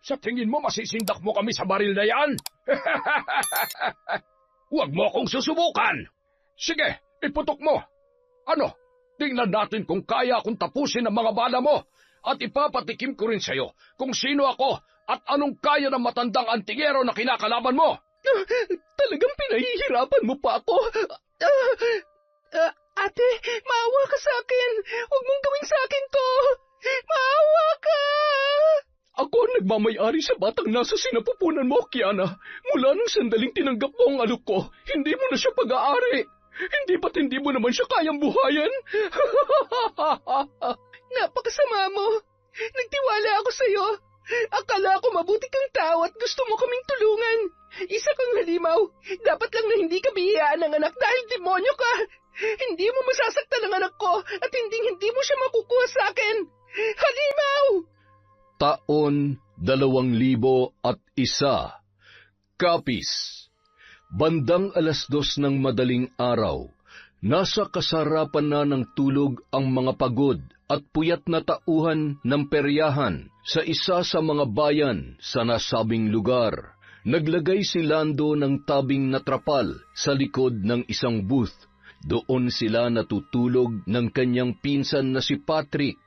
Sa tingin mo masisindak mo kami sa baril na yan? Huwag mo akong susubukan. Sige, iputok mo. Ano? Tingnan natin kung kaya akong tapusin ang mga bala mo. At ipapatikim ko rin sa'yo kung sino ako at anong kaya ng matandang antingero na kinakalaban mo. Talagang pinahihirapan mo pa ako. Ate, maawa ka sa akin. Huwag mong gawin sa akin to. Maawa ka. Ako ang nagmamayari sa batang nasa sinapupunan mo, Kiana. Mula nung sandaling tinanggap mo ang alok ko, hindi mo na siya pag-aari. Hindi ba't hindi mo naman siya kayang buhayan? Napakasama mo. Nagtiwala ako sa'yo. Akala ko mabuti kang tao at gusto mo kaming tulungan. Isa kang halimaw. Dapat lang na hindi ka bihiyaan ng anak dahil demonyo ka. Hindi mo masasaktan ang anak ko at hindi mo siya makukuha sa akin. Halimaw! Taon 2001. Capiz. Bandang 2:00 ng madaling araw, nasa kasarapan na ng tulog ang mga pagod at puyat na tauhan ng peryahan sa isa sa mga bayan sa nasabing lugar. Naglagay si Lando ng tabing na trapal sa likod ng isang booth. Doon sila natutulog ng kanyang pinsan na si Patrick.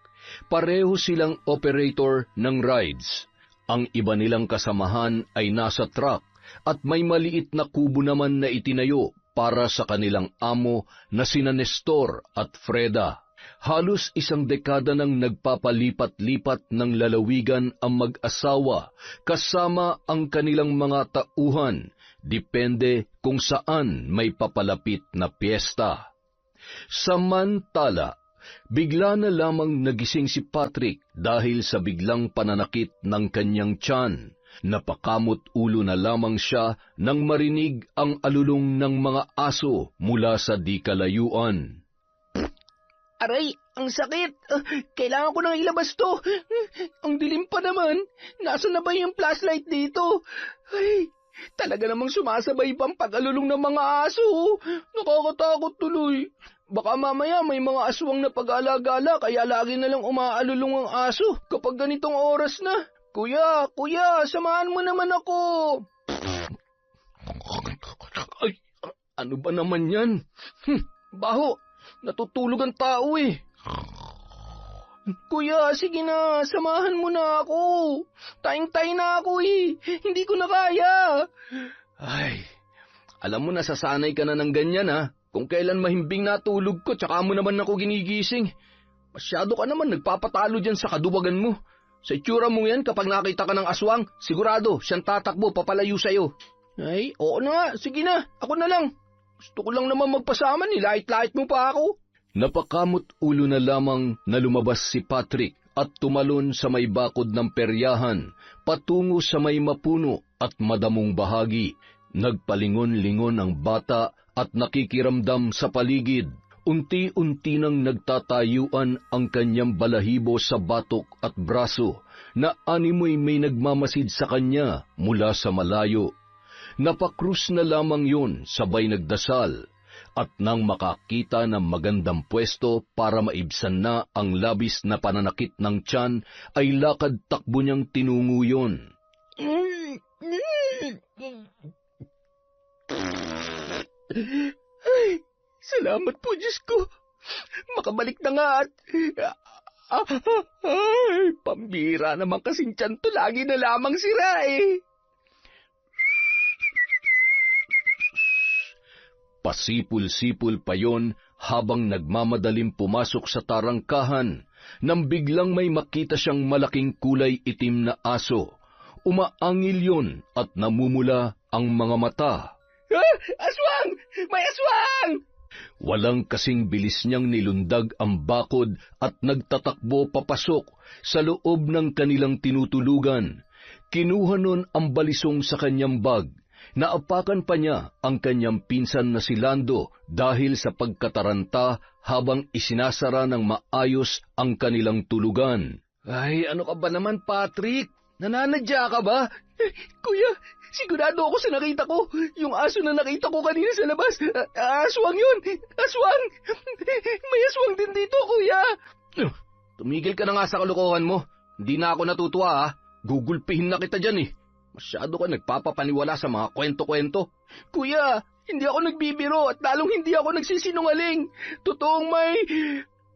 Pareho silang operator ng rides. Ang iba nilang kasamahan ay nasa truck at may maliit na kubo naman na itinayo para sa kanilang amo na sina Nestor at Freda. Halos 1 dekada nang nagpapalipat-lipat ng lalawigan ang mag-asawa kasama ang kanilang mga tauhan, depende kung saan may papalapit na piyesta. Samantala, bigla na lamang nagising si Patrick dahil sa biglang pananakit ng kanyang tiyan. Napakamot ulo na lamang siya nang marinig ang alulong ng mga aso mula sa di kalayuan. Aray, ang sakit. Kailangan ko nang ilabas to. Ang dilim pa naman. Nasaan na ba yung flashlight dito? Ay, talaga namang sumasabay pang pag-alulong ng mga aso. Nakakatakot tuloy. Baka mamaya may mga aswang na pag-alagala kaya lagi na lang umaalulong ang aso kapag ganitong oras na. Kuya, samahan mo naman ako. Ay, ano ba naman yan? Baho, natutulog ang tao eh. Kuya, sige na, samahan mo na ako. Tayong-tay na ako eh, hindi ko na kaya. Ay, alam mo nasasanay ka na ng ganyan ha. Kung kailan mahimbing natulog ko, tsaka mo naman ako ginigising. Masyado ka naman nagpapatalo dyan sa kaduwagan mo. Sa itsura mo yan, kapag nakita ka ng aswang, sigurado, siyang tatakbo, papalayo sa'yo. Ay, oo na nga, sige na, ako na lang. Gusto ko lang naman magpasama, nilait-lait mo pa ako. Napakamot ulo na lamang na lumabas si Patrick at tumalon sa may bakod ng peryahan, patungo sa may mapuno at madamong bahagi. Nagpalingon-lingon ang bata at nakikiramdam sa paligid. Unti-unti nang nagtatayuan ang kanyang balahibo sa batok at braso na animoy may nagmamasid sa kanya mula sa malayo. Napakrus na lamang yun sabay nagdasal at nang makakita ng magandang pwesto para maibsan na ang labis na pananakit ng tiyan ay lakad-takbo niyang tinungo yun. Ay, salamat po, Diyos ko. Makabalik na nga at... Ay, pambira naman kasing tiyan to. Lagi na lamang sira eh. Pasipul-sipul pa yon habang nagmamadaling pumasok sa tarangkahan nang biglang may makita siyang malaking kulay itim na aso. Umaangil yon at namumula ang mga mata. Aswang! May aswang! Walang kasing bilis niyang nilundag ang bakod at nagtatakbo papasok sa loob ng kanilang tinutulugan. Kinuha nun ang balisong sa kanyang bag. Naapakan pa niya ang kanyang pinsan na si Lando dahil sa pagkataranta habang isinasara ng maayos ang kanilang tulugan. Ay, ano ka ba naman, Patrick? Nananadya ka ba? Kuya, sigurado ako sa nakita ko. Yung aso na nakita ko kanina sa labas. Aswang yun! Aswang! May aswang din dito, kuya! Tumigil ka na nga sa kalokohan mo. Hindi na ako natutuwa, ha? Gugulpihin na kita dyan eh. Masyado ka nagpapapaniwala sa mga kwento-kwento. Kuya, hindi ako nagbibiro at lalong hindi ako nagsisinungaling. Totoong may...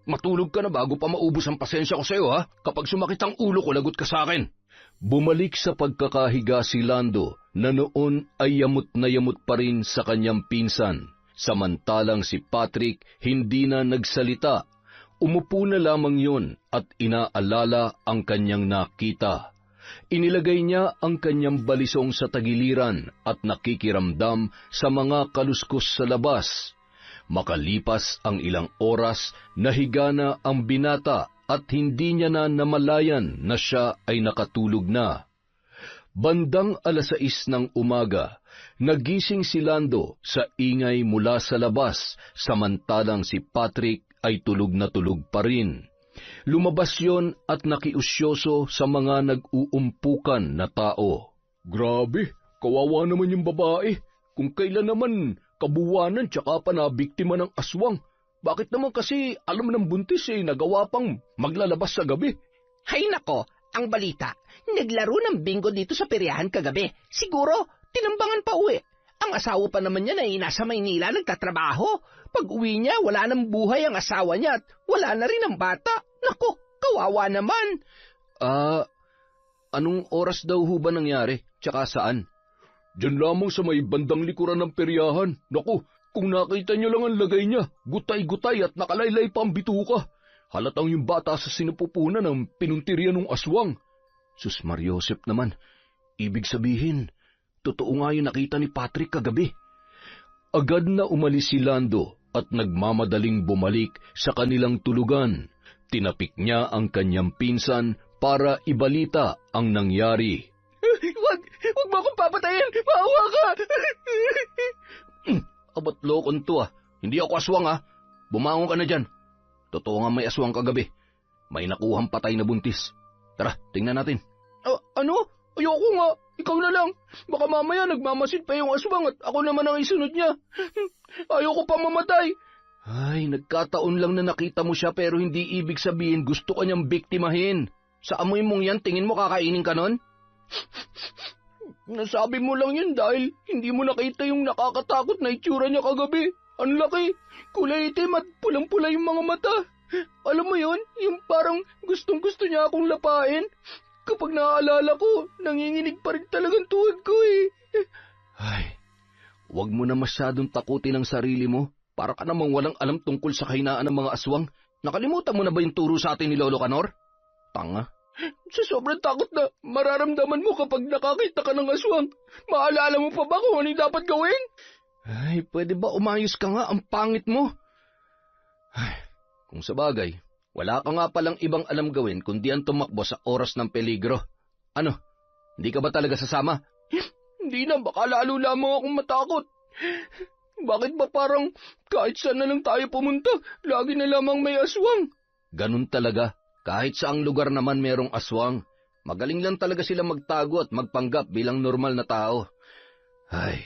Matulog ka na bago pa maubos ang pasensya ko sa'yo, ha? Kapag sumakit ang ulo ko, lagot ka sa akin. Bumalik sa pagkakahiga si Lando na noon ay yamot na yamot pa rin sa kanyang pinsan. Samantalang si Patrick hindi na nagsalita. Umupo na lamang yun at inaalala ang kanyang nakita. Inilagay niya ang kanyang balisong sa tagiliran at nakikiramdam sa mga kaluskos sa labas. Makalipas ang ilang oras, nahiga na ang binata at hindi niya na namalayan na siya ay nakatulog na. Bandang 6:00 ng umaga, nagising si Lando sa ingay mula sa labas, samantalang si Patrick ay tulog na tulog pa rin. Lumabas yon at nakiusyoso sa mga nag-uumpukan na tao. Grabe, kawawa naman yung babae. Kung kailan naman kabuwanan tsaka pa na biktima ng aswang. Bakit naman kasi alam ng buntis nagawa pang maglalabas sa gabi? Hay nako, ang balita. Naglaro ng bingo dito sa peryahan kagabi. Siguro, tinambangan pa uwi. Ang asawa pa naman niya ay nasa Maynila nagtatrabaho. Pag uwi niya, wala nang buhay ang asawa niya at wala na rin ang bata. Nako, kawawa naman. Anong oras daw ho ba nangyari? Tsaka saan? Diyan lamang sa may bandang likuran ng peryahan. Naku, kung nakita niyo lang ang lagay niya, gutay-gutay at nakalaylay pa ang bituka. Halatang yung bata sa sinupupunan ng pinuntirya ng aswang. Sus Mariosep naman, ibig sabihin, totoo nga yung nakita ni Patrick kagabi. Agad na umalis si Lando at nagmamadaling bumalik sa kanilang tulugan. Tinapik niya ang kanyang pinsan para ibalita ang nangyari. Wag mo akong papatayin! Maawa ka! Abat lokon to Hindi ako aswang Bumangon ka na dyan. Totoo nga may aswang kagabi. May nakuhang patay na buntis. Tara, tingnan natin. Ano? Ayoko nga. Ikaw na lang. Baka mamaya nagmamasid pa yung aswang at ako naman ang isunod niya. Ayoko pa mamatay. Ay, nagkataon lang na nakita mo siya pero hindi ibig sabihin gusto ka niyang biktimahin. Sa amoy mong yan, tingin mo kakainin ka nun? Nasabi mo lang yun dahil hindi mo nakita yung nakakatakot na itsura niya kagabi. Ang laki, kulay itim at pulang-pula yung mga mata. Alam mo yun, yung parang gustong-gusto niya akong lapain. Kapag naaalala ko, nanginginig pa rin talagang tuhod ko Ay, wag mo na masyadong takutin ang sarili mo. Para ka namang walang alam tungkol sa kahinaan ng mga aswang. Nakalimutan mo na ba yung turo sa atin ni Lolo Canor? Tanga. Sa sobrang takot na mararamdaman mo kapag nakakita ka ng aswang, maalala mo pa ba kung ano dapat gawin? Ay, pwede ba umayos ka nga? Ang pangit mo. Ay, kung sa bagay, wala ka nga palang ibang alam gawin kundi ang tumakbo sa oras ng peligro. Ano, hindi ka ba talaga sasama? Hindi na, baka lalo lamang akong matakot. Bakit ba parang kahit saan na lang tayo pumunta, lagi na lamang may aswang? Ganun talaga. Kahit saang lugar naman merong aswang. Magaling lang talaga sila magtago at magpanggap bilang normal na tao. Ay,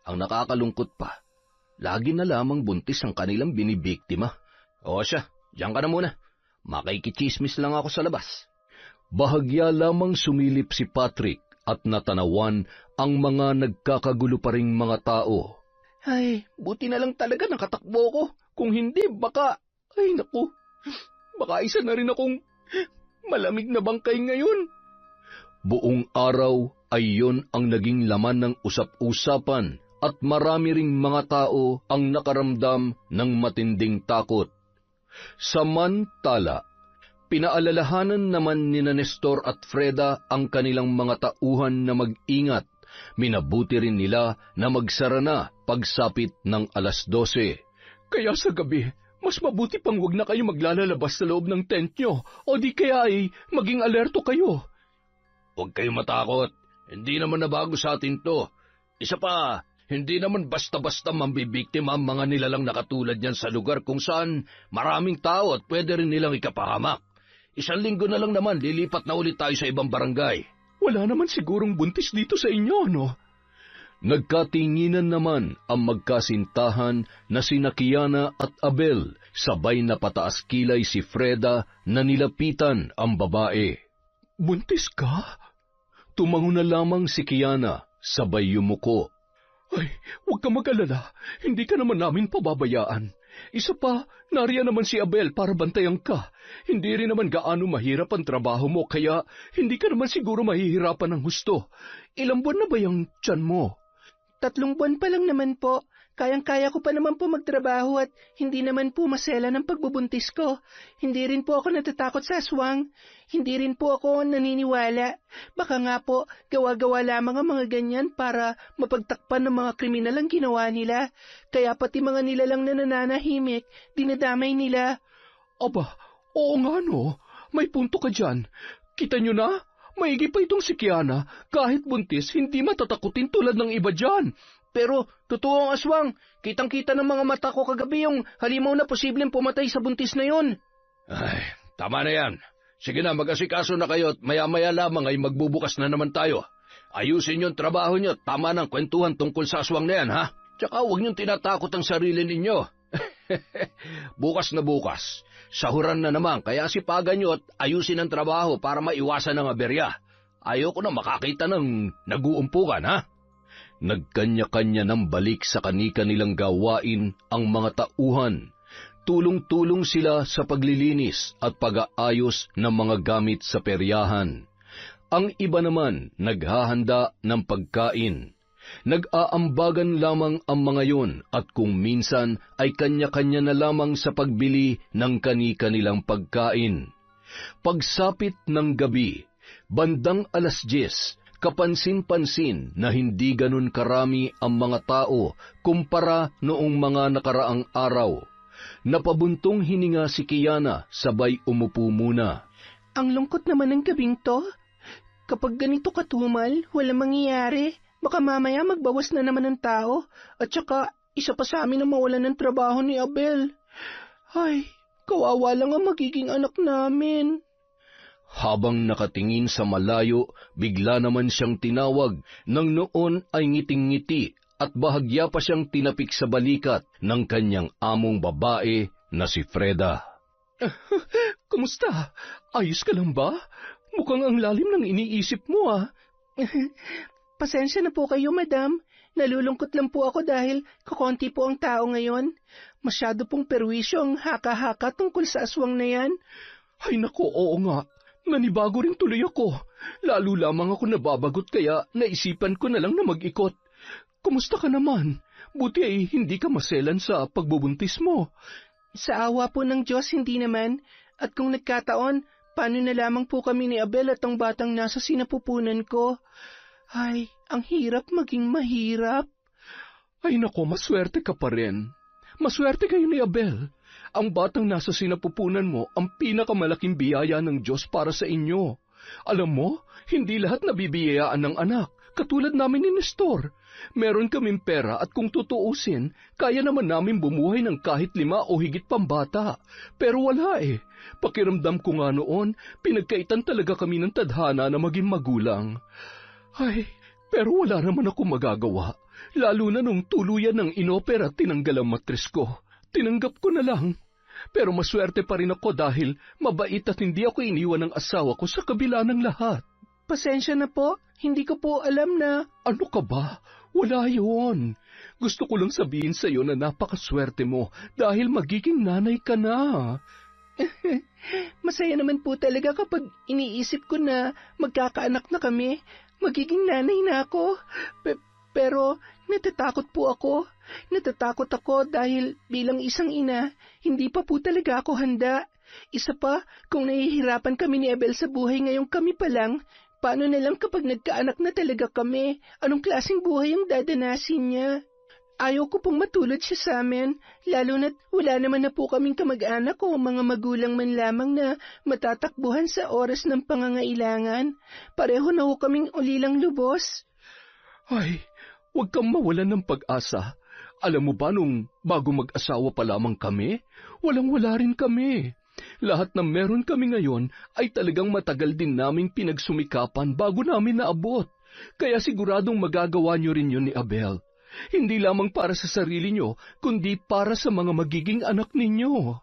ang nakakalungkot pa, lagi na lamang buntis ang kanilang binibiktima. O siya, diyan ka na muna. Makikichismis lang ako sa labas. Bahagya lamang sumilip si Patrick at natanawan ang mga nagkakagulo pa ring mga tao. Ay, buti na lang talaga nakatakbo ko. Kung hindi, baka... Ay, naku. Baka isa na rin akong malamig na bangkay ngayon. Buong araw ay yon ang naging laman ng usap-usapan at marami ring mga tao ang nakaramdam ng matinding takot. Samantala, pinaalalahanan naman ni Nestor at Freda ang kanilang mga tauhan na mag-ingat. Minabuti rin nila na magsara na pagsapit ng 12:00. Kaya sa gabi, mas mabuti pang wag na kayo maglalabas sa loob ng tent nyo o di kaya ay maging alerto kayo. Huwag kayo matakot. Hindi naman nabago sa atin to. Isa pa, hindi naman basta-basta mambibiktima ang mga nilalang nakatulad niyan sa lugar kung saan maraming tao at pwede rin nilang ikapahamak. 1 linggo na lang naman, lilipat na ulit tayo sa ibang barangay. Wala naman sigurong buntis dito sa inyo, no? Nagkatinginan naman ang magkasintahan na sina Kiana at Abel, sabay na pataas kilay si Freda na nilapitan ang babae. Buntis ka? Tumango na lamang si Kiana, sabay yumuko. Ay, huwag ka mag-alala. Hindi ka naman namin pababayaan. Isa pa, nariyan naman si Abel para bantayan ka. Hindi rin naman gaano mahirap ang trabaho mo, kaya hindi ka naman siguro mahihirapan ng husto. Ilang buwan na ba yung tiyan mo? 3 buwan pa lang naman po. Kayang-kaya ko pa naman po magtrabaho at hindi naman po masela ng pagbubuntis ko. Hindi rin po ako natatakot sa aswang. Hindi rin po ako naniniwala. Baka nga po, gawa-gawa lamang ang mga ganyan para mapagtakpan ng mga kriminal ang ginawa nila. Kaya pati mga nilalang na nananahimik, dinadamay nila. Aba, oo nga no. May punto ka dyan. Kita nyo na? Maigi pa itong si Kiana. Kahit buntis, hindi matatakutin tulad ng iba dyan. Pero, totoo ang aswang. Kitang-kita ng mga mata ko kagabi yung halimaw na posibleng pumatay sa buntis na yon. Ay, tama na yan. Sige na, mag-asikaso na kayo at maya-maya lamang ay magbubukas na naman tayo. Ayusin yung trabaho nyo, tama ng kwentuhan tungkol sa aswang na yan, ha? Tsaka huwag niyong tinatakot ang sarili ninyo. Bukas na bukas. Sahuran na naman, kaya sipagan nyo at ayusin ang trabaho para maiwasan ang aberya. Ayoko na makakita ng nag-uumpukan, ha? Nagkanya-kanya ng balik sa kani-kanilang gawain ang mga tauhan. Tulong-tulong sila sa paglilinis at pag-aayos ng mga gamit sa peryahan. Ang iba naman naghahanda ng pagkain. Nag-aambagan lamang ang mga yon at kung minsan ay kanya-kanya na lamang sa pagbili ng kani-kanilang pagkain. Pagsapit ng gabi, bandang 10:00, kapansin-pansin na hindi ganun karami ang mga tao kumpara noong mga nakaraang araw. Napabuntong hininga si Kiana, sabay umupo muna. Ang lungkot naman ng gabing to. Kapag ganito katumal, walang mangyayari. Baka mamaya magbawas na naman ng tao. At saka, isa pa sa amin na mawalan ng trabaho ni Abel. Ay, kawawa lang ang magiging anak namin. Habang nakatingin sa malayo, bigla naman siyang tinawag, nang noon ay ngiting-ngiti at bahagya pa siyang tinapik sa balikat ng kanyang among babae na si Freda. Kumusta? Ayos ka lang ba? Mukhang ang lalim ng iniisip mo, ah. Pasensya na po kayo, madam. Nalulungkot lang po ako dahil kakonti po ang tao ngayon. Masyado pong perwisyo ang haka-haka tungkol sa aswang na yan. Ay nako, oo nga. Nanibago rin tuloy ako. Lalo lamang ako nababagot kaya naisipan ko na lang na mag-ikot. Kumusta ka naman? Buti ay hindi ka maselan sa pagbubuntis mo. Sa awa po ng Diyos, hindi naman. At kung nagkataon, paano na lamang po kami ni Abel at ang batang nasa sinapupunan ko? Ay, ang hirap maging mahirap. Ay nako, maswerte ka pa rin. Maswerte kayo ni Abel. Ang batang nasa sinapupunan mo ang pinakamalaking biyaya ng Diyos para sa inyo. Alam mo, hindi lahat nabibiyayaan ng anak, katulad namin ni Nestor. Meron kaming pera at kung tutuusin, kaya naman namin bumuhay ng kahit 5 o higit pang bata. Pero wala eh. Pakiramdam ko nga noon, pinagkaitan talaga kami ng tadhana na maging magulang. Ay, pero wala naman ako magagawa. Lalo na nung tuluyan ng inopera at tinanggal ang matris ko. Tinanggap ko na lang. Pero maswerte pa rin ako dahil mabait at hindi ako iniwan ng asawa ko sa kabila ng lahat. Pasensya na po, hindi ko po alam na... Ano ka ba? Wala yun. Gusto ko lang sabihin sa iyo na napakaswerte mo dahil magiging nanay ka na. Masaya naman po talaga kapag iniisip ko na magkakaanak na kami. Magiging nanay na ako. Pero natatakot po ako. Natatakot ako dahil bilang isang ina, hindi pa po talaga ako handa. Isa pa, kung nahihirapan kami ni Abel sa buhay ngayong kami pa lang, paano na lang kapag nagkaanak na talaga kami? Anong klaseng buhay ang dadanasin niya? Ayaw ko pong matulad siya sa amin, lalo na't wala naman na po kaming kamag-anak o mga magulang man lamang na matatakbuhan sa oras ng pangangailangan. Pareho na ho kaming ulilang lubos. Ay, huwag kang mawalan ng pag-asa. Alam mo ba nung bago mag-asawa pa lamang kami, walang-wala rin kami. Lahat na meron kami ngayon ay talagang matagal din naming pinagsumikapan bago namin naabot. Kaya siguradong magagawa niyo rin yun ni Abel. Hindi lamang para sa sarili niyo, kundi para sa mga magiging anak ninyo.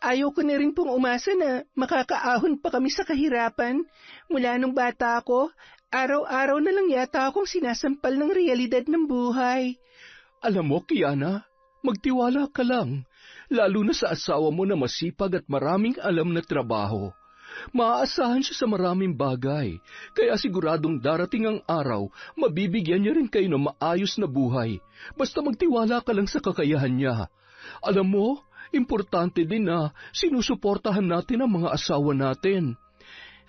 Ayaw ko na rin pong umasa na makakaahon pa kami sa kahirapan. Mula nung bata ako, araw-araw na lang yata akong sinasampal ng realidad ng buhay. Alam mo, Kiana, magtiwala ka lang, lalo na sa asawa mo na masipag at maraming alam na trabaho. Maaasahan siya sa maraming bagay, kaya siguradong darating ang araw, mabibigyan niya rin kayo ng maayos na buhay. Basta magtiwala ka lang sa kakayahan niya. Alam mo, importante din na sinusuportahan natin ang mga asawa natin.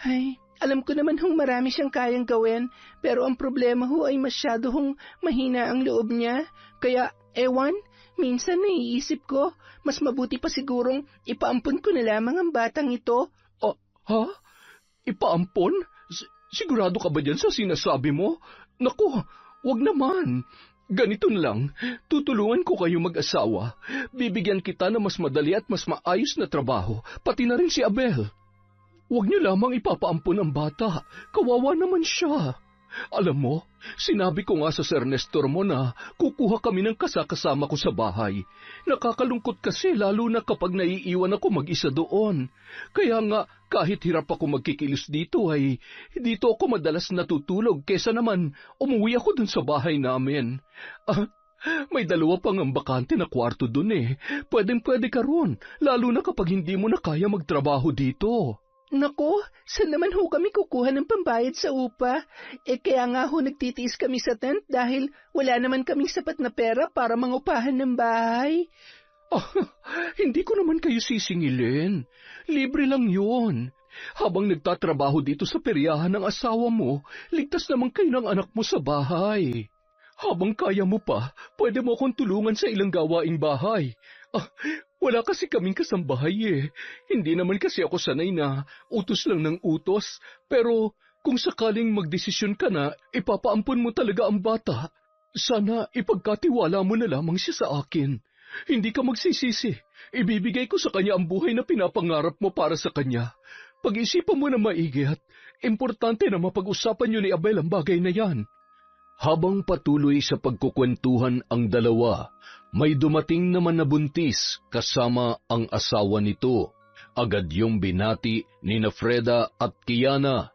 Ay, alam ko naman hong marami siyang kayang gawin, pero ang problema ho ay masyado hong mahina ang loob niya. Kaya, ewan, minsan naiisip ko, mas mabuti pa sigurong ipaampun ko na lamang ang batang ito. Ha? Ipaampon? Sigurado ka ba dyan sa sinasabi mo? Naku, wag naman. Ganito na lang, tutulungan ko kayo mag-asawa. Bibigyan kita na mas madali at mas maayos na trabaho, pati na rin si Abel. Huwag niyo lamang ipapaampon ang bata. Kawawa naman siya. Alam mo, sinabi ko nga sa Sir Nestor mo na kukuha kami ng kasakasama ko sa bahay. Nakakalungkot kasi lalo na kapag naiiwan ako mag-isa doon. Kaya nga, kahit hirap ako magkikilos dito ay dito ako madalas natutulog kesa naman umuwi ako dun sa bahay namin. May dalawa pang ang bakante na kwarto dun eh. Pwedeng-pwede ka ron, lalo na kapag hindi mo na kaya magtrabaho dito. Nako, saan naman ho kami kukuha ng pambayad sa upa? Kaya nga ho nagtitiis kami sa tent dahil wala naman kaming sapat na pera para mangupahan ng bahay. Hindi ko naman kayo sisingilin. Libre lang yun. Habang nagtatrabaho dito sa peryahan ng asawa mo, ligtas naman kayo ng anak mo sa bahay. Habang kaya mo pa, pwede mo akong tulungan sa ilang gawaing bahay. Wala kasi kaming kasambahay eh. Hindi naman kasi ako sanay na utos lang ng utos. Pero kung sakaling magdesisyon ka na, ipapaampun mo talaga ang bata. Sana ipagkatiwala mo na lamang siya sa akin. Hindi ka magsisisi. Ibibigay ko sa kanya ang buhay na pinapangarap mo para sa kanya. Pag-isipan mo na maigi at importante na mapag-usapan niyo ni Abel ang bagay na yan. Habang patuloy sa pagkukwentuhan ang dalawa, may dumating naman na buntis kasama ang asawa nito. Agad yung binati ni Freda at Kiana.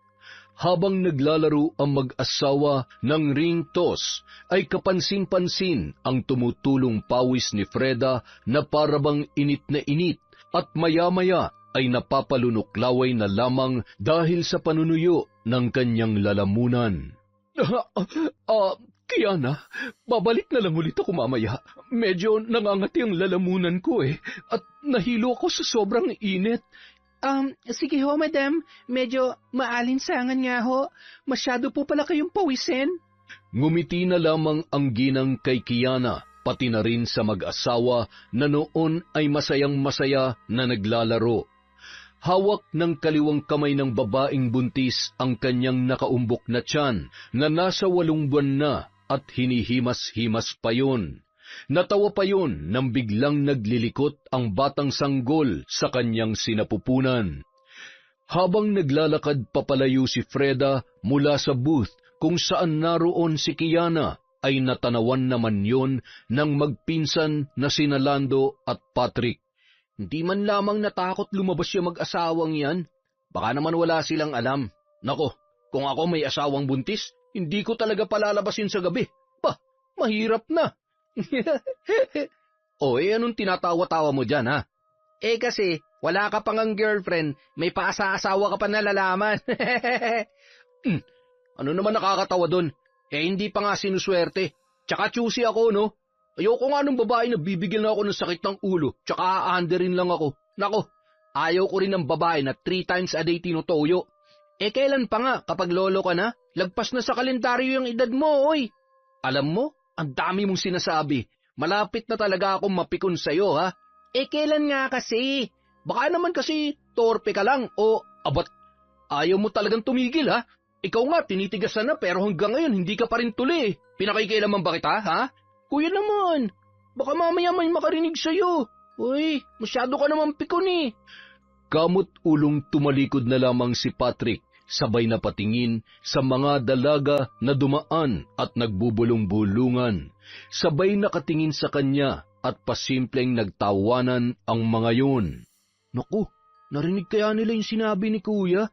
Habang naglalaro ang mag-asawa ng ring toss, ay kapansin-pansin ang tumutulong pawis ni Freda na parabang init na init at maya-maya ay napapalunuklaway na lamang dahil sa panunuyo ng kanyang lalamunan. Kiana, babalik na lang ulit ako mamaya. Medyo nangangati ang lalamunan ko eh, at nahilo ako sa sobrang init. Sige ho, madam. Medyo maalinsangan nga ho. Masyado po pala kayong pawisin. Ngumiti na lamang ang ginang kay Kiana, pati na rin sa mag-asawa na noon ay masayang-masaya na naglalaro. Hawak ng kaliwang kamay ng babaeng buntis ang kanyang nakaumbok na tiyan na nasa 8 buwan na at hinihimas-himas pa yun. Natawa pa yun nang biglang naglilikot ang batang sanggol sa kanyang sinapupunan. Habang naglalakad papalayo si Freda mula sa booth kung saan naroon si Kiana, ay natanawan naman yon ng magpinsan na sina Lando at Patrick. Hindi man lamang natakot lumabas yung mag-asawang yan. Baka naman wala silang alam. Nako, kung ako may asawang buntis, hindi ko talaga palalabasin sa gabi. Mahirap na. Anong tinatawa-tawa mo dyan, ha? Kasi, wala ka pang ang girlfriend, may paasa-asawa ka pa na lalaman. Ano naman nakakatawa doon? Hindi pa nga sinuswerte. Tsaka choosy ako, no? Ayoko nga nung babae na bibigyan na ako ng sakit ng ulo, tsaka aanderin lang ako. Nako, ayaw ko rin ng babae na 3 times a day tinutoyo. Kailan pa nga kapag lolo ka na? Lagpas na sa kalendaryo yung edad mo, oy. Alam mo, ang dami mong sinasabi. Malapit na talaga akong mapikon sa'yo, ha? Kailan nga kasi? Baka naman kasi torpe ka lang o abat. Ayaw mo talagang tumigil, ha? Ikaw nga, tinitigasan na pero hanggang ngayon hindi ka pa rin tuli. Pinakikailaman ba kita, ha? Kuya naman, baka mamaya may makarinig sa'yo. Uy, masyado ka naman pikon eh. Kamot ulong tumalikod na lamang si Patrick, sabay na patingin sa mga dalaga na dumaan at nagbubulong-bulungan. Sabay nakatingin sa kanya at pasimpleng nagtawanan ang mga yun. Naku, narinig kaya nila yung sinabi ni Kuya?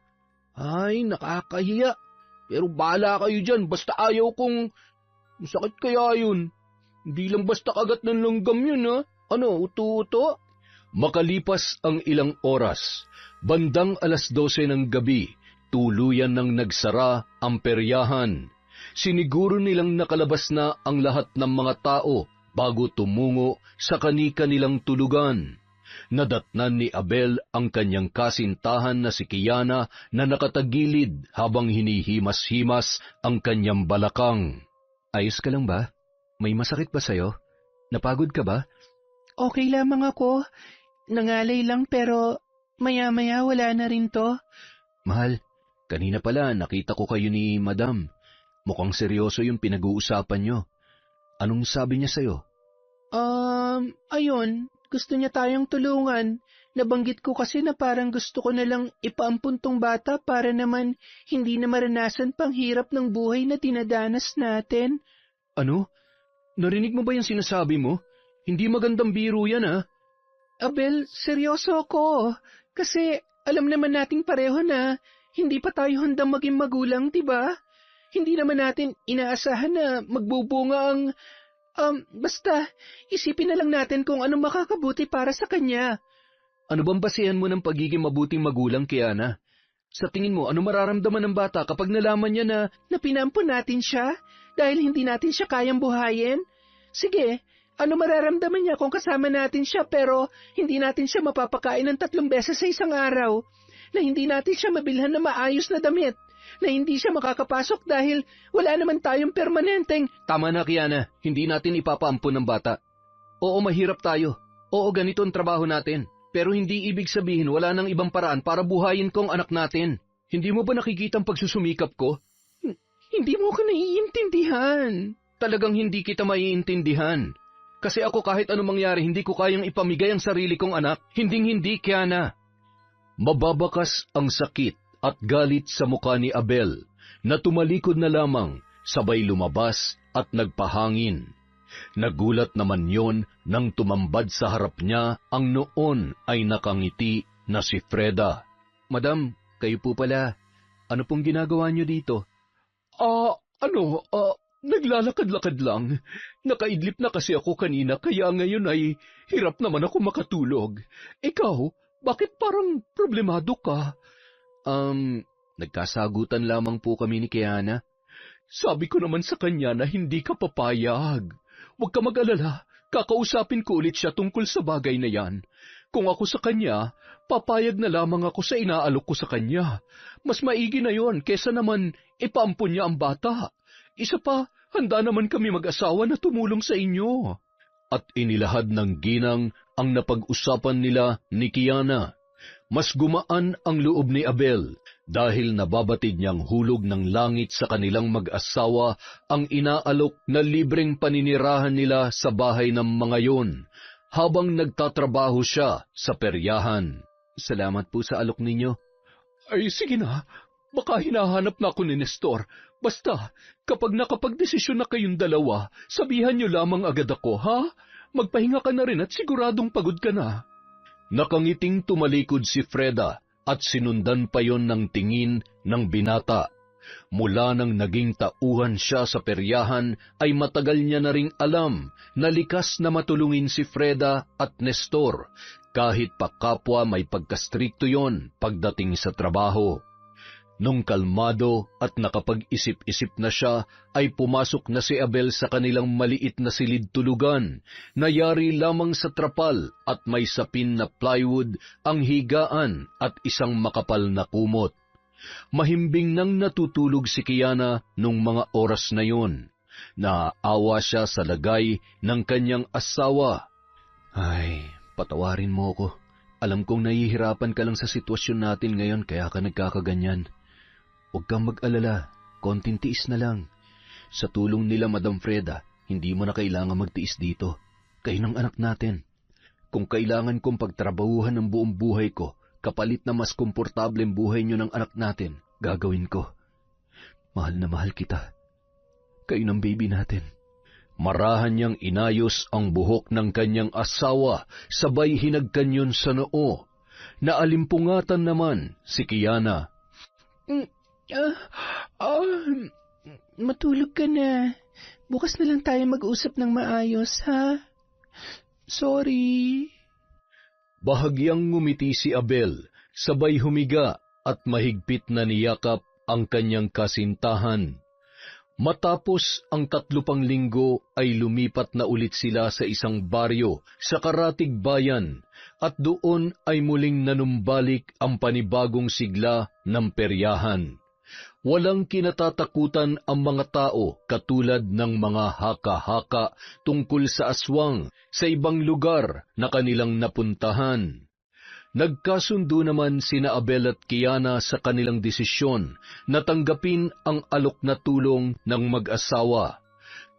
Ay, nakakahiya. Pero bahala kayo dyan, basta ayaw kong... Sakit kaya yun. Hindi lang basta kagat ng langgam yun, ha? Ano, uto-uto? Makalipas ang ilang oras, bandang 12:00 ng gabi, tuluyan nang nagsara ang peryahan. Siniguro nilang nakalabas na ang lahat ng mga tao bago tumungo sa kani-kanilang tulugan. Nadatnan ni Abel ang kanyang kasintahan na si Kiana na nakatagilid habang hinihimas-himas ang kanyang balakang. Ayos ka lang ba? May masakit ba sa'yo? Napagod ka ba? Okay lamang ako. Nangalay lang pero maya-maya wala na rin to. Mahal, kanina pala nakita ko kayo ni Madam. Mukhang seryoso yung pinag-uusapan nyo. Anong sabi niya sa'yo? Ayun, gusto niya tayong tulungan. Nabanggit ko kasi na parang gusto ko na lang ipaampun tong bata para naman hindi na maranasan pang hirap ng buhay na dinadanas natin. Ano? Narinig mo ba yung sinasabi mo? Hindi magandang biro yan, ha? Abel, seryoso ako. Kasi alam naman nating pareho na hindi pa tayo handang maging magulang, diba? Hindi naman natin inaasahan na magbubunga ang... basta, isipin na lang natin kung anong makakabuti para sa kanya. Ano bang basehan mo ng pagiging mabuting magulang, Kiana? Sa tingin mo, ano mararamdaman ng bata kapag nalaman niya na pinampun natin siya dahil hindi natin siya kayang buhayin? Sige, ano mararamdaman niya kung kasama natin siya pero hindi natin siya mapapakain ng 3 beses sa isang araw? Na hindi natin siya mabilhan na maayos na damit? Na hindi siya makakapasok dahil wala naman tayong permanenteng... Tama na, Kiana. Hindi natin ipapaampun ng bata. Oo, mahirap tayo. Oo, ganito ang trabaho natin. Pero hindi ibig sabihin wala nang ibang paraan para buhayin ko ang anak natin. Hindi mo ba nakikita ang pagsusumikap ko? Hindi mo ko naiintindihan. Talagang hindi kita maiintindihan. Kasi ako kahit anong mangyari, hindi ko kayang ipamigay ang sarili kong anak. Hinding-hindi, Kiana. Mababakas ang sakit at galit sa mukha ni Abel na tumalikod na lamang sabay lumabas at nagpahangin. Nagulat naman yon nang tumambad sa harap niya ang noon ay nakangiti na si Freda. Madam, kayo po pala. Ano pong ginagawa niyo dito? Naglalakad-lakad lang. Nakaidlip na kasi ako kanina kaya ngayon ay hirap naman ako makatulog. Ikaw, bakit parang problemado ka? Nagkasagutan lamang po kami ni Kiana. Sabi ko naman sa kanya na hindi ka papayag. Huwag ka mag-alala, kakausapin ko ulit siya tungkol sa bagay na yan. Kung ako sa kanya, papayag na lamang ako sa inaalok ko sa kanya. Mas maigi na yon kesa naman ipaampun niya ang bata. Isa pa, handa naman kami mag-asawa na tumulong sa inyo. At inilahad ng ginang ang napag-usapan nila ni Kiana. Mas gumaan ang loob ni Abel dahil nababatid niyang hulog ng langit sa kanilang mag-asawa ang inaalok na libreng paninirahan nila sa bahay ng mga yon habang nagtatrabaho siya sa peryahan. Salamat po sa alok ninyo. Ay, sige na. Baka hinahanap na ako ni Nestor. Basta, kapag nakapagdesisyon na kayong dalawa, sabihan niyo lamang agad ako, ha? Magpahinga ka na rin at siguradong pagod ka na. Nakangiting tumalikod si Freda at sinundan pa yon ng tingin ng binata. Mula nang naging tauhan siya sa peryahan ay matagal niya na ring alam na likas na matulungin si Freda at Nestor kahit pa kapwa may pagkastrikto yon pagdating sa trabaho. Nung kalmado at nakapag-isip-isip na siya, ay pumasok na si Abel sa kanilang maliit na silid-tulugan, na yari lamang sa trapal at may sapin na plywood ang higaan at isang makapal na kumot. Mahimbing nang natutulog si Kiana nung mga oras na yon. Naaawa siya sa lagay ng kanyang asawa. Ay, patawarin mo ko. Alam kong nahihirapan ka lang sa sitwasyon natin ngayon kaya ka nagkakaganyan. Huwag kang mag-alala, konting tiis na lang. Sa tulong nila, Madam Freda, hindi mo na kailangan magtiis dito. Kayo ng anak natin. Kung kailangan kong pagtrabahuhan ng buong buhay ko, kapalit na mas komportableng buhay niyo ng anak natin, gagawin ko. Mahal na mahal kita. Kayo ng baby natin. Marahan niyang inayos ang buhok ng kanyang asawa, sabay hinagkan yun sa noo. Naalimpungatan naman si Kiana. Matulog ka na. Bukas na lang tayo mag-usap ng maayos, ha? Sorry. Bahagyang ngumiti si Abel, sabay humiga at mahigpit na niyakap ang kanyang kasintahan. Matapos ang 3 pang linggo ay lumipat na ulit sila sa isang baryo sa Karatig Bayan at doon ay muling nanumbalik ang panibagong sigla ng peryahan. Walang kinatatakutan ang mga tao katulad ng mga haka-haka tungkol sa aswang sa ibang lugar na kanilang napuntahan. Nagkasundo naman sina Abel at Kiana sa kanilang desisyon na tanggapin ang alok na tulong ng mag-asawa.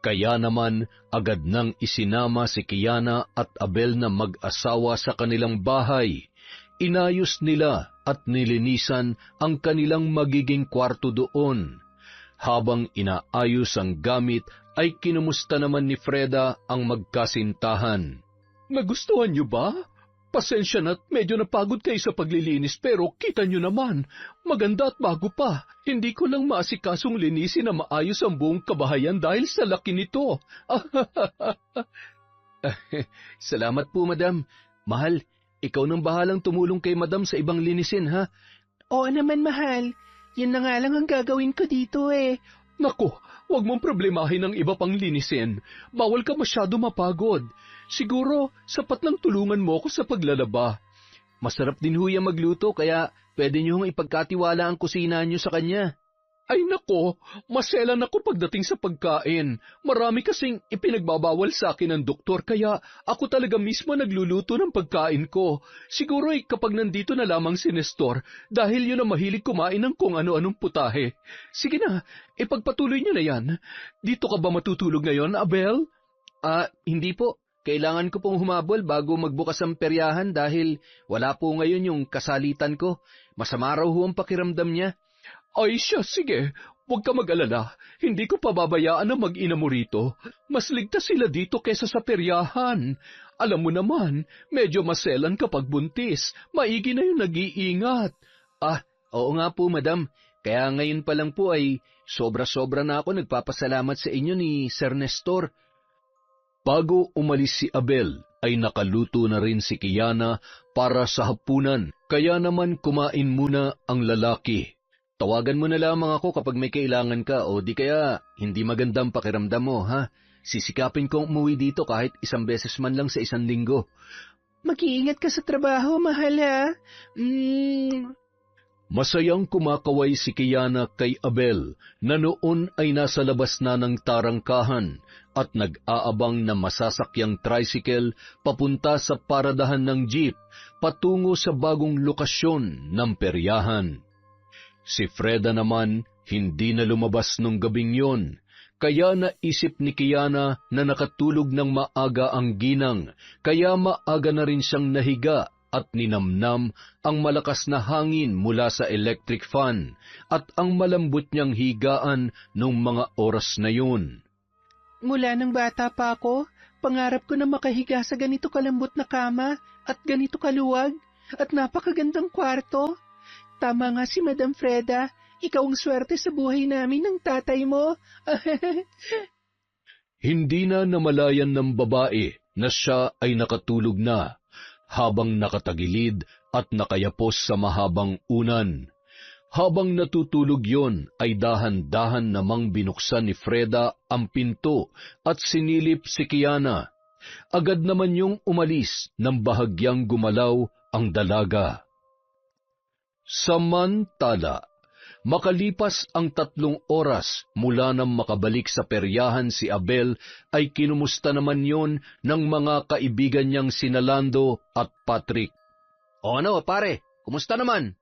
Kaya naman agad nang isinama si Kiana at Abel na mag-asawa sa kanilang bahay. Inayos nila at nilinisan ang kanilang magiging kwarto doon. Habang inaayos ang gamit ay kinumusta naman ni Freda ang magkasintahan. Nagustuhan niyo ba? Pasensya na't medyo napagod kayo sa paglilinis pero kita niyo naman, maganda at bago pa. Hindi ko lang maasikasong linisin na maayos ang buong kabahayan dahil sa laki nito. Salamat po, madam. Mahal, ikaw nang bahalang tumulong kay madam sa ibang linisin, ha? Oo naman, mahal. Yan na nga lang ang gagawin ko dito eh. Nako, huwag mong problemahin ang iba pang linisin. Bawal ka masyado mapagod. Siguro, sapat lang tulungan mo ako sa paglalaba. Masarap din ho yan magluto, kaya pwede niyo hong ipagkatiwala ang kusina niyo sa kanya. Ay nako, maselan ako pagdating sa pagkain. Marami kasing ipinagbabawal sa akin ng doktor, kaya ako talaga mismo nagluluto ng pagkain ko. Siguro kapag nandito na lamang si Nestor, dahil yun ang mahilig kumain ng kung ano-anong putahe. Sige na, ipagpatuloy niyo na yan. Dito ka ba matutulog ngayon, Abel? Hindi po. Kailangan ko pong humabol bago magbukas ang peryahan dahil wala po ngayon yung kasalitan ko. Masama raw ho ang pakiramdam niya. Ay siya, sige. Huwag ka mag-alala. Hindi ko pababayaan na mag-ina mo rito. Mas ligtas sila dito kesa sa peryahan. Alam mo naman, medyo maselan kapag buntis. Maigi na yung nag-iingat. Oo nga po, madam. Kaya ngayon pa lang po ay sobra-sobra na ako nagpapasalamat sa inyo ni Sir Nestor. Bago umalis si Abel, ay nakaluto na rin si Kiana para sa hapunan. Kaya naman kumain muna ang lalaki. Tawagan mo na lamang ako kapag may kailangan ka o di kaya hindi magandang pakiramdam mo, ha? Sisikapin kong umuwi dito kahit 1 beses man lang sa 1 linggo. Mag-iingat ka sa trabaho, mahal, ha? Masayang kumakaway si Kiana kay Abel na noon ay nasa labas na ng tarangkahan at nag-aabang na masasakyang tricycle papunta sa paradahan ng jeep patungo sa bagong lokasyon ng peryahan. Si Freda naman hindi na lumabas nung gabing yon, kaya naisip ni Kiana na nakatulog ng maaga ang ginang, kaya maaga na rin siyang nahiga at ninamnam ang malakas na hangin mula sa electric fan at ang malambot niyang higaan nung mga oras na yun. Mula nang bata pa ako, pangarap ko na makahiga sa ganito kalambot na kama at ganito kaluwag at napakagandang kwarto. Tama nga si Madam Freda, ikaw ang swerte sa buhay namin ng tatay mo. Hindi na namalayan ng babae na siya ay nakatulog na, habang nakatagilid at nakayapos sa mahabang unan. Habang natutulog yon ay dahan-dahan namang binuksan ni Freda ang pinto at sinilip si Kiana. Agad naman yung umalis nang bahagyang gumalaw ang dalaga. Samantala, makalipas ang 3 oras mula nang makabalik sa peryahan si Abel ay kinumusta naman yon ng mga kaibigan niyang sina Lando at Patrick. O ano, pare? Kumusta naman?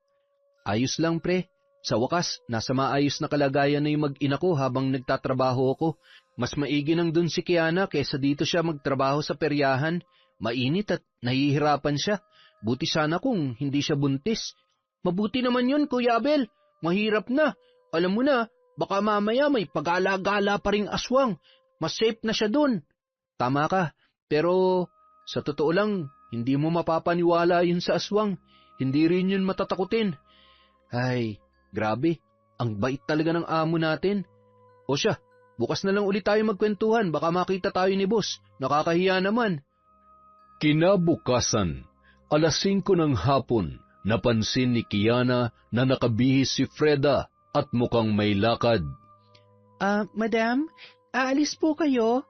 Ayos lang, pre. Sa wakas, nasa maayos na kalagayan na yung mag-ina ko habang nagtatrabaho ako. Mas maigi nang dun si Kiana kaysa dito siya magtrabaho sa peryahan. Mainit at nahihirapan siya. Buti sana kung hindi siya buntis. Mabuti naman yun, Kuya Abel. Mahirap na. Alam mo na, baka mamaya may pagala-gala pa ring aswang. Mas safe na siya dun. Tama ka, pero sa totoo lang, hindi mo mapapaniwala yun sa aswang. hindi rin yun matatakutin. Ay, grabe, ang bait talaga ng amo natin. O siya, bukas na lang ulit tayo magkwentuhan, baka makita tayo ni boss. Nakakahiya naman. Kinabukasan, 5:00 ng hapon, napansin ni Kiana na nakabihis si Freda at mukhang may lakad. Madam, aalis po kayo?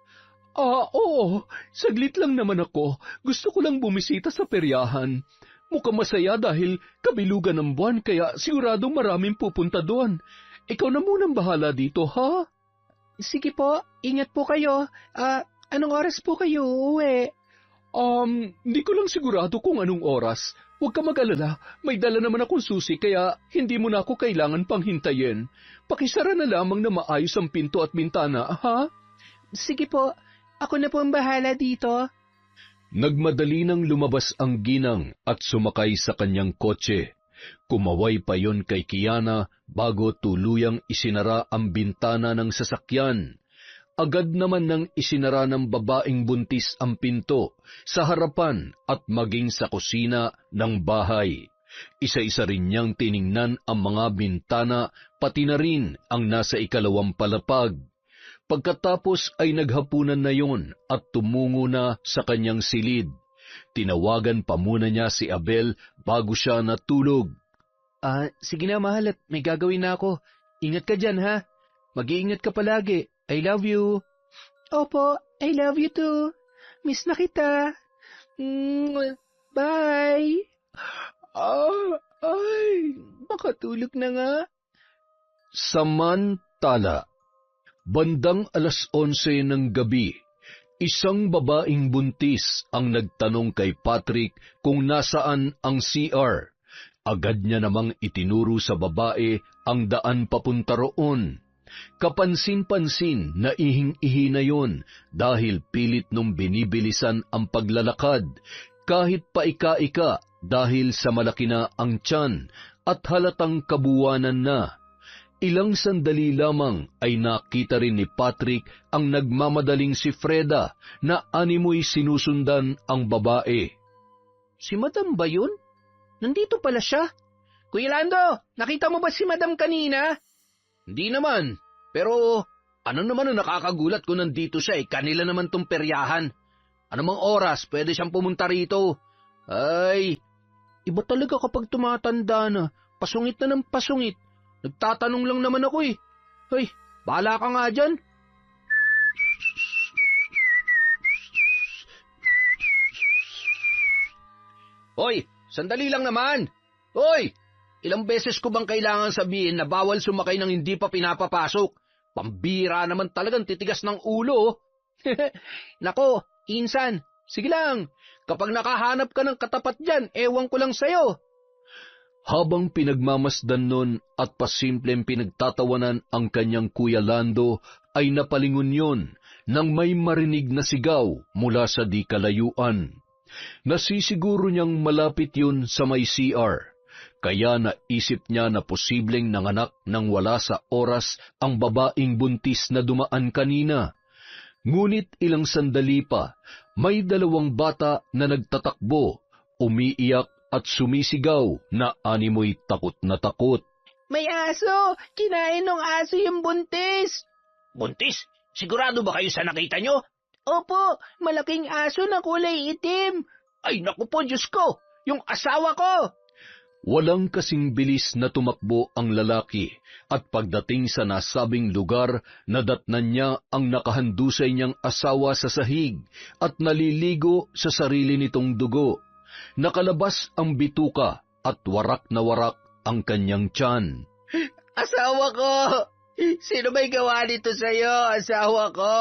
Oo, saglit lang naman ako. Gusto ko lang bumisita sa peryahan. Mukhang masaya dahil kabilugan ng buwan kaya siguradong maraming pupunta doon. Ikaw na munang bahala dito, ha? Sige po, ingat po kayo. Anong oras po kayo uuwi? Hindi ko lang sigurado kung anong oras. Huwag ka mag-alala, may dala naman akong susi kaya hindi mo na ako kailangan pang hintayin. Pakisara na lamang na maayos ang pinto at bintana, ha? Sige po, ako na po ang bahala dito. Nagmadali nang lumabas ang ginang at sumakay sa kanyang kotse. Kumaway pa yon kay Kiana bago tuluyang isinara ang bintana ng sasakyan. Agad naman nang isinara ng babaeng buntis ang pinto sa harapan at maging sa kusina ng bahay. Isa-isa rin niyang tiningnan ang mga bintana pati na rin ang nasa 2 palapag. Pagkatapos ay naghapunan na yon at tumungo na sa kanyang silid. Tinawagan pa muna niya si Abel bago siya natulog. Sige na mahal at may gagawin na ako. Ingat ka dyan ha. Mag-iingat ka palagi. I love you. Opo, I love you too. Miss na kita. Bye. Makatulog na nga. Samantala, bandang 11:00 ng gabi, isang babaeng buntis ang nagtanong kay Patrick kung nasaan ang CR. Agad niya namang itinuro sa babae ang daan papunta roon. Kapansin-pansin na ihing-ihi na yon dahil pilit nung binibilisan ang paglalakad, kahit paika-ika dahil sa malaki na ang tiyan at halatang kabuwanan na. Ilang sandali lamang ay nakita rin ni Patrick ang nagmamadaling si Freda na animoy sinusundan ang babae. Si Madam ba yun? Nandito pala siya. Kuya Lando, nakita mo ba si Madam kanina? Hindi naman, pero ano naman ang nakakagulat kung nandito siya kanila naman tong peryahan. Anumang oras pwede siyang pumunta rito. Ay, iba talaga kapag tumatanda na, pasungit na ng pasungit. Nagtatanong lang naman ako eh. Ay, bahala ka nga dyan. Hoy, sandali lang naman. Hoy, ilang beses ko bang kailangan sabihin na bawal sumakay ng hindi pa pinapapasok? Pambira naman talagang titigas ng ulo. Nako, insan, sige lang. Kapag nakahanap ka ng katapat dyan, ewan ko lang sa'yo. Habang pinagmamasdan nun at pasimpleng pinagtatawanan ang kanyang Kuya Lando, ay napalingon yon nang may marinig na sigaw mula sa di kalayuan. Nasisiguro niyang malapit yun sa may CR, kaya naisip niya na posibleng nanganak nang wala sa oras ang babaeng buntis na dumaan kanina. Ngunit ilang sandali pa, may 2 bata na nagtatakbo, umiiyak at sumisigaw na animoy takot na takot. May aso! Kinain ng aso yung buntis! Buntis? Sigurado ba kayo sa nakita nyo? Opo, malaking aso na kulay itim. Ay naku po, Diyos ko! Yung asawa ko! Walang kasing bilis na tumakbo ang lalaki at pagdating sa nasabing lugar, nadatnan niya ang nakahandusay niyang asawa sa sahig at naliligo sa sarili nitong dugo. Nakalabas ang bituka at warak na warak ang kanyang tiyan. Asawa ko! Sino may gawa nito sa'yo, asawa ko?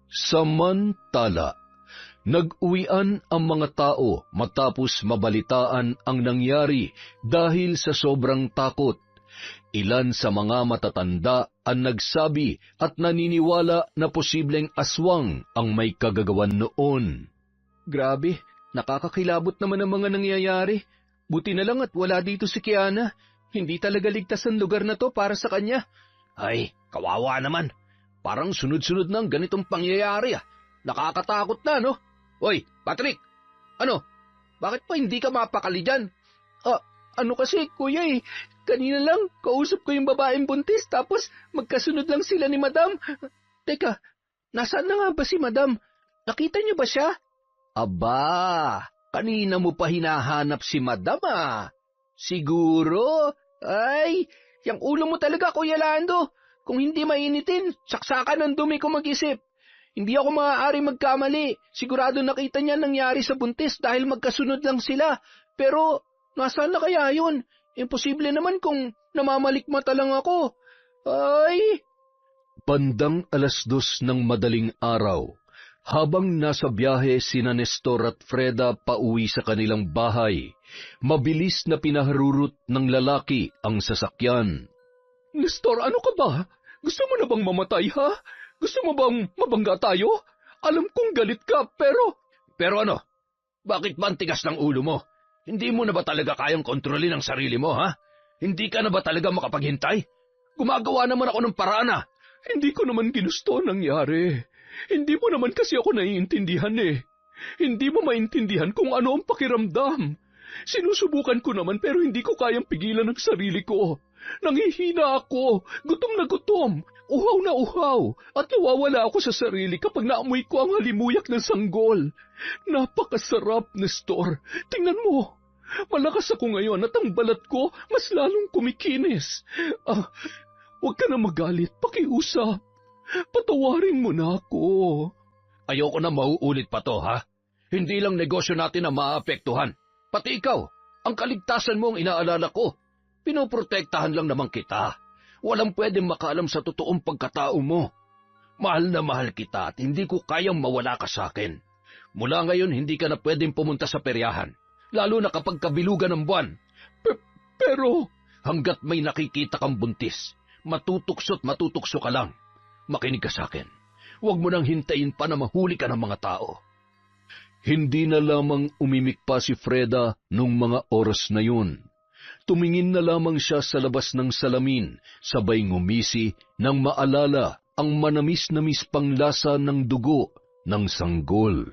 Samantala, nag-uwian ang mga tao matapos mabalitaan ang nangyari dahil sa sobrang takot. Ilan sa mga matatanda ang nagsabi at naniniwala na posibleng aswang ang may kagagawan noon. Grabe, nakakakilabot naman ang mga nangyayari. Buti na lang at wala dito si Kiana. Hindi talaga ligtas ang lugar na to para sa kanya. Ay, kawawa naman. Parang sunod-sunod na ang ganitong pangyayari ah. Nakakatakot na, no? Hoy, Patrick! Ano? Bakit pa hindi ka mapakali dyan? Ano kasi, kuya kanina lang, kausap ko yung babaeng buntis, tapos magkasunod lang sila ni madam. Teka, nasaan na nga ba si madam? Nakita niyo ba siya? Aba, kanina mo pa hinahanap si madam Siguro, yung ulo mo talaga, Kuya Lando. Kung hindi mainitin, saksakan ng dumi ko mag-isip. Hindi ako maaari magkamali. Sigurado nakita niya nangyari sa buntis dahil magkasunod lang sila. Pero, nasaan na kaya yun? Imposible naman kung namamalikmata lang ako. Bandang 2:00 ng madaling araw, habang nasa biyahe sina Nestor at Freda pauwi sa kanilang bahay, mabilis na pinaharurot ng lalaki ang sasakyan. Nestor, ano ka ba? Gusto mo na bang mamatay, ha? Gusto mo bang mabangga tayo? Alam kong galit ka, pero... Pero ano? Bakit ba ang tigas ng ulo mo? Hindi mo na ba talaga kayang kontrolin ang sarili mo, ha? Hindi ka na ba talaga makapaghintay? Gumagawa naman ako ng paraan, Hindi ko naman ginusto nangyari. Hindi mo naman kasi ako naiintindihan Hindi mo maintindihan kung ano ang pakiramdam. Sinusubukan ko naman pero hindi ko kayang pigilan ang sarili ko. Nanghihina ako, gutom na gutom, uhaw na uhaw, at nawawala ako sa sarili kapag naamoy ko ang halimuyak ng sanggol. Napakasarap, Nestor. Tingnan mo. Malakas ako ngayon at ang balat ko mas lalong kumikinis. Huwag ka na magalit, pakiusap. Patawarin mo na ako. Ayoko na mauulit pa to, ha? Hindi lang negosyo natin ang maapektuhan. Pati ikaw, ang kaligtasan mo ang inaalala ko. Pinoprotektahan lang naman kita. Walang pwedeng makaalam sa totoong pagkatao mo. Mahal na mahal kita at hindi ko kayang mawala ka sa akin. Mula ngayon, hindi ka na pwedeng pumunta sa peryahan, lalo na kapag kabilugan ng buwan. Pero... Hanggat may nakikita kang buntis, matutokso't matutokso ka lang. Makinig ka sa akin. Huwag mo nang hintayin pa na mahuli ka ng mga tao. Hindi na lamang umimik pa si Freda nung mga oras na yun. Tumingin na lamang siya sa labas ng salamin, sabay ngumisi nang maalala ang manamis-namis panglasa ng dugo ng sanggol.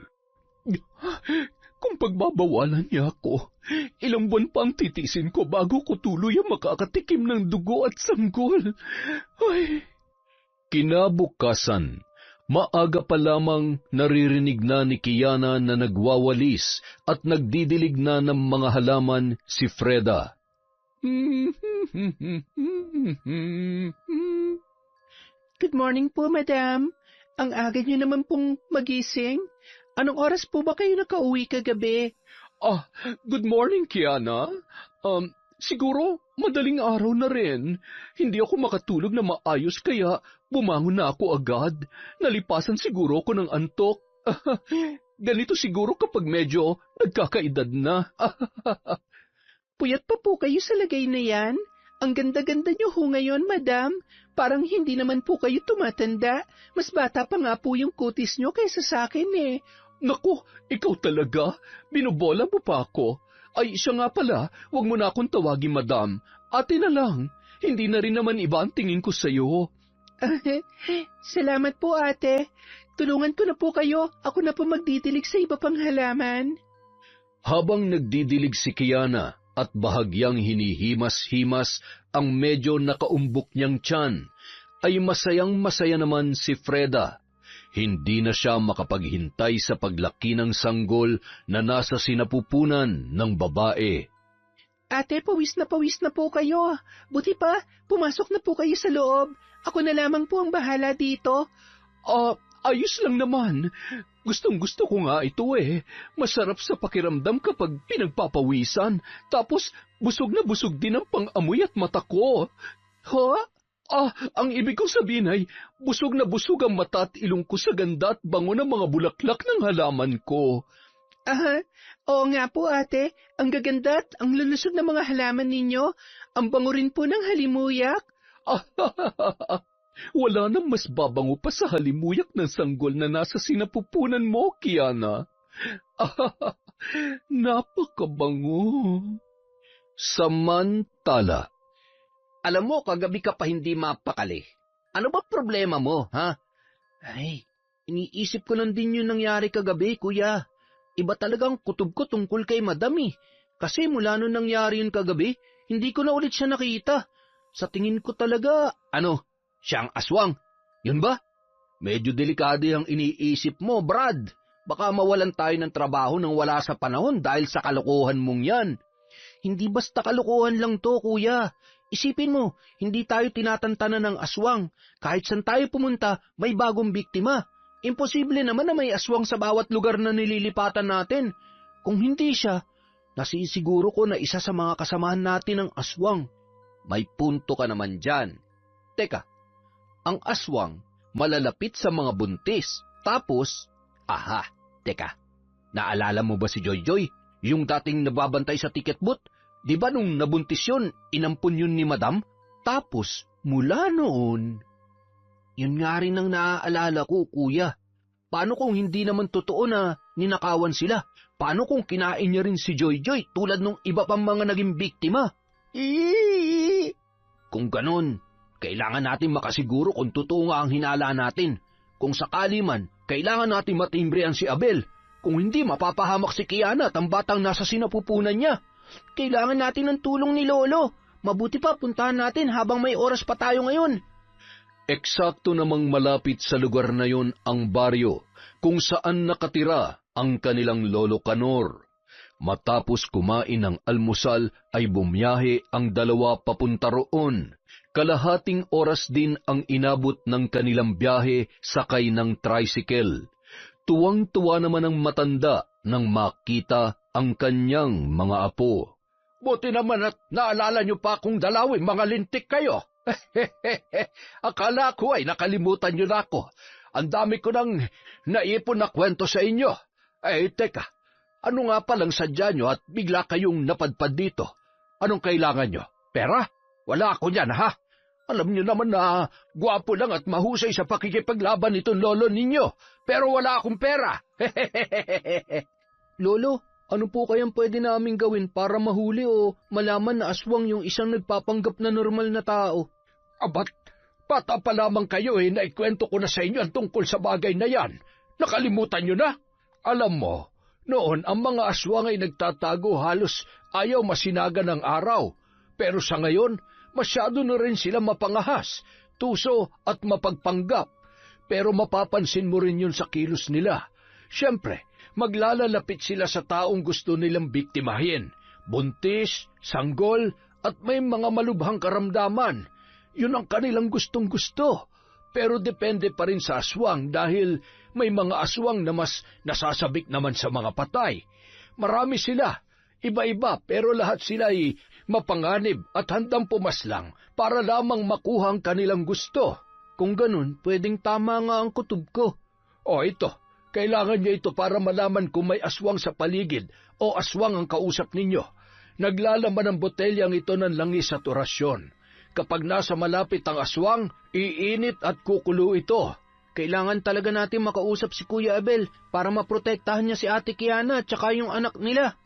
Kung pagbabawalan niya ako, ilang buwan pa ang titisin ko bago ko tuluyang makakatikim ng dugo at sanggol. Kinabukasan, maaga pa lamang naririnig na ni Kiana na nagwawalis at nagdidilig na ng mga halaman si Freda. Good morning po, madam. Ang aga niyo naman pong magising. Anong oras po ba kayo nakauwi kagabi? Good morning, Kiana. Siguro madaling araw na rin. Hindi ako makatulog na maayos kaya bumangon na ako agad. Nalipasan siguro ko ng antok. Ganito siguro kapag medyo nagkakaedad na. Puyat pa po kayo sa lagay na yan? Ang ganda-ganda niyo ho ngayon, madam. Parang hindi naman po kayo tumatanda. Mas bata pa nga po yung kutis niyo kaysa sa akin Naku, ikaw talaga? Binobola mo pa ako? Ay, siya nga pala, wag mo na akong tawagin madam. Ate na lang. Hindi na rin naman iba ang tingin ko sa'yo. Salamat po, ate. Tulungan ko na po kayo. Ako na po magdidilig sa iba pang halaman. Habang nagdidilig si Kiana at bahagyang hinihimas-himas ang medyo nakaumbok niyang tiyan, ay masayang-masaya naman si Freda. Hindi na siya makapaghintay sa paglaki ng sanggol na nasa sinapupunan ng babae. Ate, pawis na po kayo. Buti pa, pumasok na po kayo sa loob. Ako na lamang po ang bahala dito. Ayos lang naman. Gustong-gusto ko nga ito Masarap sa pakiramdam kapag pinagpapawisan. Tapos, busog na busog din ang pang-amoy at mata ko. Ang ibig kong sabihin ay, busog na busog ang mata at ilong ko sa ganda at bango ng mga bulaklak ng halaman ko. Oo nga po, ate. Ang gaganda at ang lulusog ng mga halaman ninyo. Ang bango rin po ng halimuyak. Wala nang mas babango pa sa halimuyak ng sanggol na nasa sinapupunan mo, Kiana. Napakabango. Samantala, alam mo, kagabi ka pa hindi mapakali. Ano ba problema mo, ha? Ay, iniisip ko lang din yung nangyari kagabi, kuya. iba talagang kutob ko tungkol kay Madam eh. Kasi mula nung nangyari yun kagabi, hindi ko na ulit siya nakita. Sa tingin ko talaga, siyang aswang. Yun ba? Medyo delikado yung iniisip mo, Brad. Baka mawalan tayo ng trabaho nang wala sa panahon dahil sa kalokohan mong yan. Hindi basta kalokohan lang to, kuya. Isipin mo, hindi tayo tinatantanan ng aswang. Kahit saan tayo pumunta, may bagong biktima. Imposible naman na may aswang sa bawat lugar na nililipatan natin. Kung hindi siya, nasisiguro ko na isa sa mga kasamahan natin ang aswang. May punto ka naman dyan. Teka, ang aswang malalapit sa mga buntis. Tapos, teka, naalala mo ba si Joy-Joy? Yung dating nababantay sa ticket booth? Di ba nung nabuntis yun, inampun yun ni Madam? Tapos, mula noon, yun nga rin ang naaalala ko, kuya. Paano kung hindi naman totoo na ninakawan sila? Paano kung kinain niya rin si Joy-Joy tulad nung iba pang mga naging biktima? Kung ganon, kailangan natin makasiguro kung totoo nga ang hinala natin. Kung sakali man, kailangan natin matimbrehan si Abel. Kung hindi, mapapahamak si Kiana at ang batang nasa sinapupunan niya. Kailangan natin ng tulong ni Lolo. Mabuti pa puntahan natin habang may oras pa tayo ngayon. Eksakto namang malapit sa lugar na yon ang baryo kung saan nakatira ang kanilang Lolo Canor. Matapos kumain ng almusal ay bumiyahe ang dalawa papunta roon. Kalahating oras din ang inabot ng kanilang biyahe sakay ng tricycle. Tuwang-tuwa naman ang matanda nang makita ang kanyang mga apo. Buti naman at naalala niyo pa kung dalawin mga lintik kayo. Akala ko ay nakalimutan niyo na ako. Ang dami ko nang naipon na kwento sa inyo. Teka, ano nga palang sadya niyo at bigla kayong napadpad dito? Anong kailangan niyo? Pera? Wala ako niyan, ha? Alam niyo naman na gwapo lang at mahusay sa pakikipaglaban itong lolo ninyo. Pero wala akong pera. Lolo, ano po kayang pwede namin gawin para mahuli o malaman na aswang yung isang nagpapanggap na normal na tao? Abat, bata pa lamang kayo na ikwento ko na sa inyo ang tungkol sa bagay na yan. Nakalimutan niyo na? Alam mo, noon ang mga aswang ay nagtatago halos ayaw masinaga ng araw. Pero sa ngayon, masyado na rin sila mapangahas, tuso at mapagpanggap. Pero mapapansin mo rin yun sa kilos nila. Siyempre, maglalalapit sila sa taong gusto nilang biktimahin. Buntis, sanggol, at may mga malubhang karamdaman. Yun ang kanilang gustong-gusto. Pero depende pa rin sa aswang dahil may mga aswang na mas nasasabik naman sa mga patay. Marami sila, iba-iba, pero lahat sila ay mapanganib at handang pumaslang para lamang makuha ang kanilang gusto. Kung ganun, pwedeng tama nga ang kutob ko. Ito. Kailangan niyo ito para malaman kung may aswang sa paligid o aswang ang kausap ninyo. Naglalaman ng botelyang ito ng langis at orasyon. Kapag nasa malapit ang aswang, iinit at kukulo ito. Kailangan talaga natin makausap si Kuya Abel para maprotektahan niya si Ate Kiana at saka yung anak nila.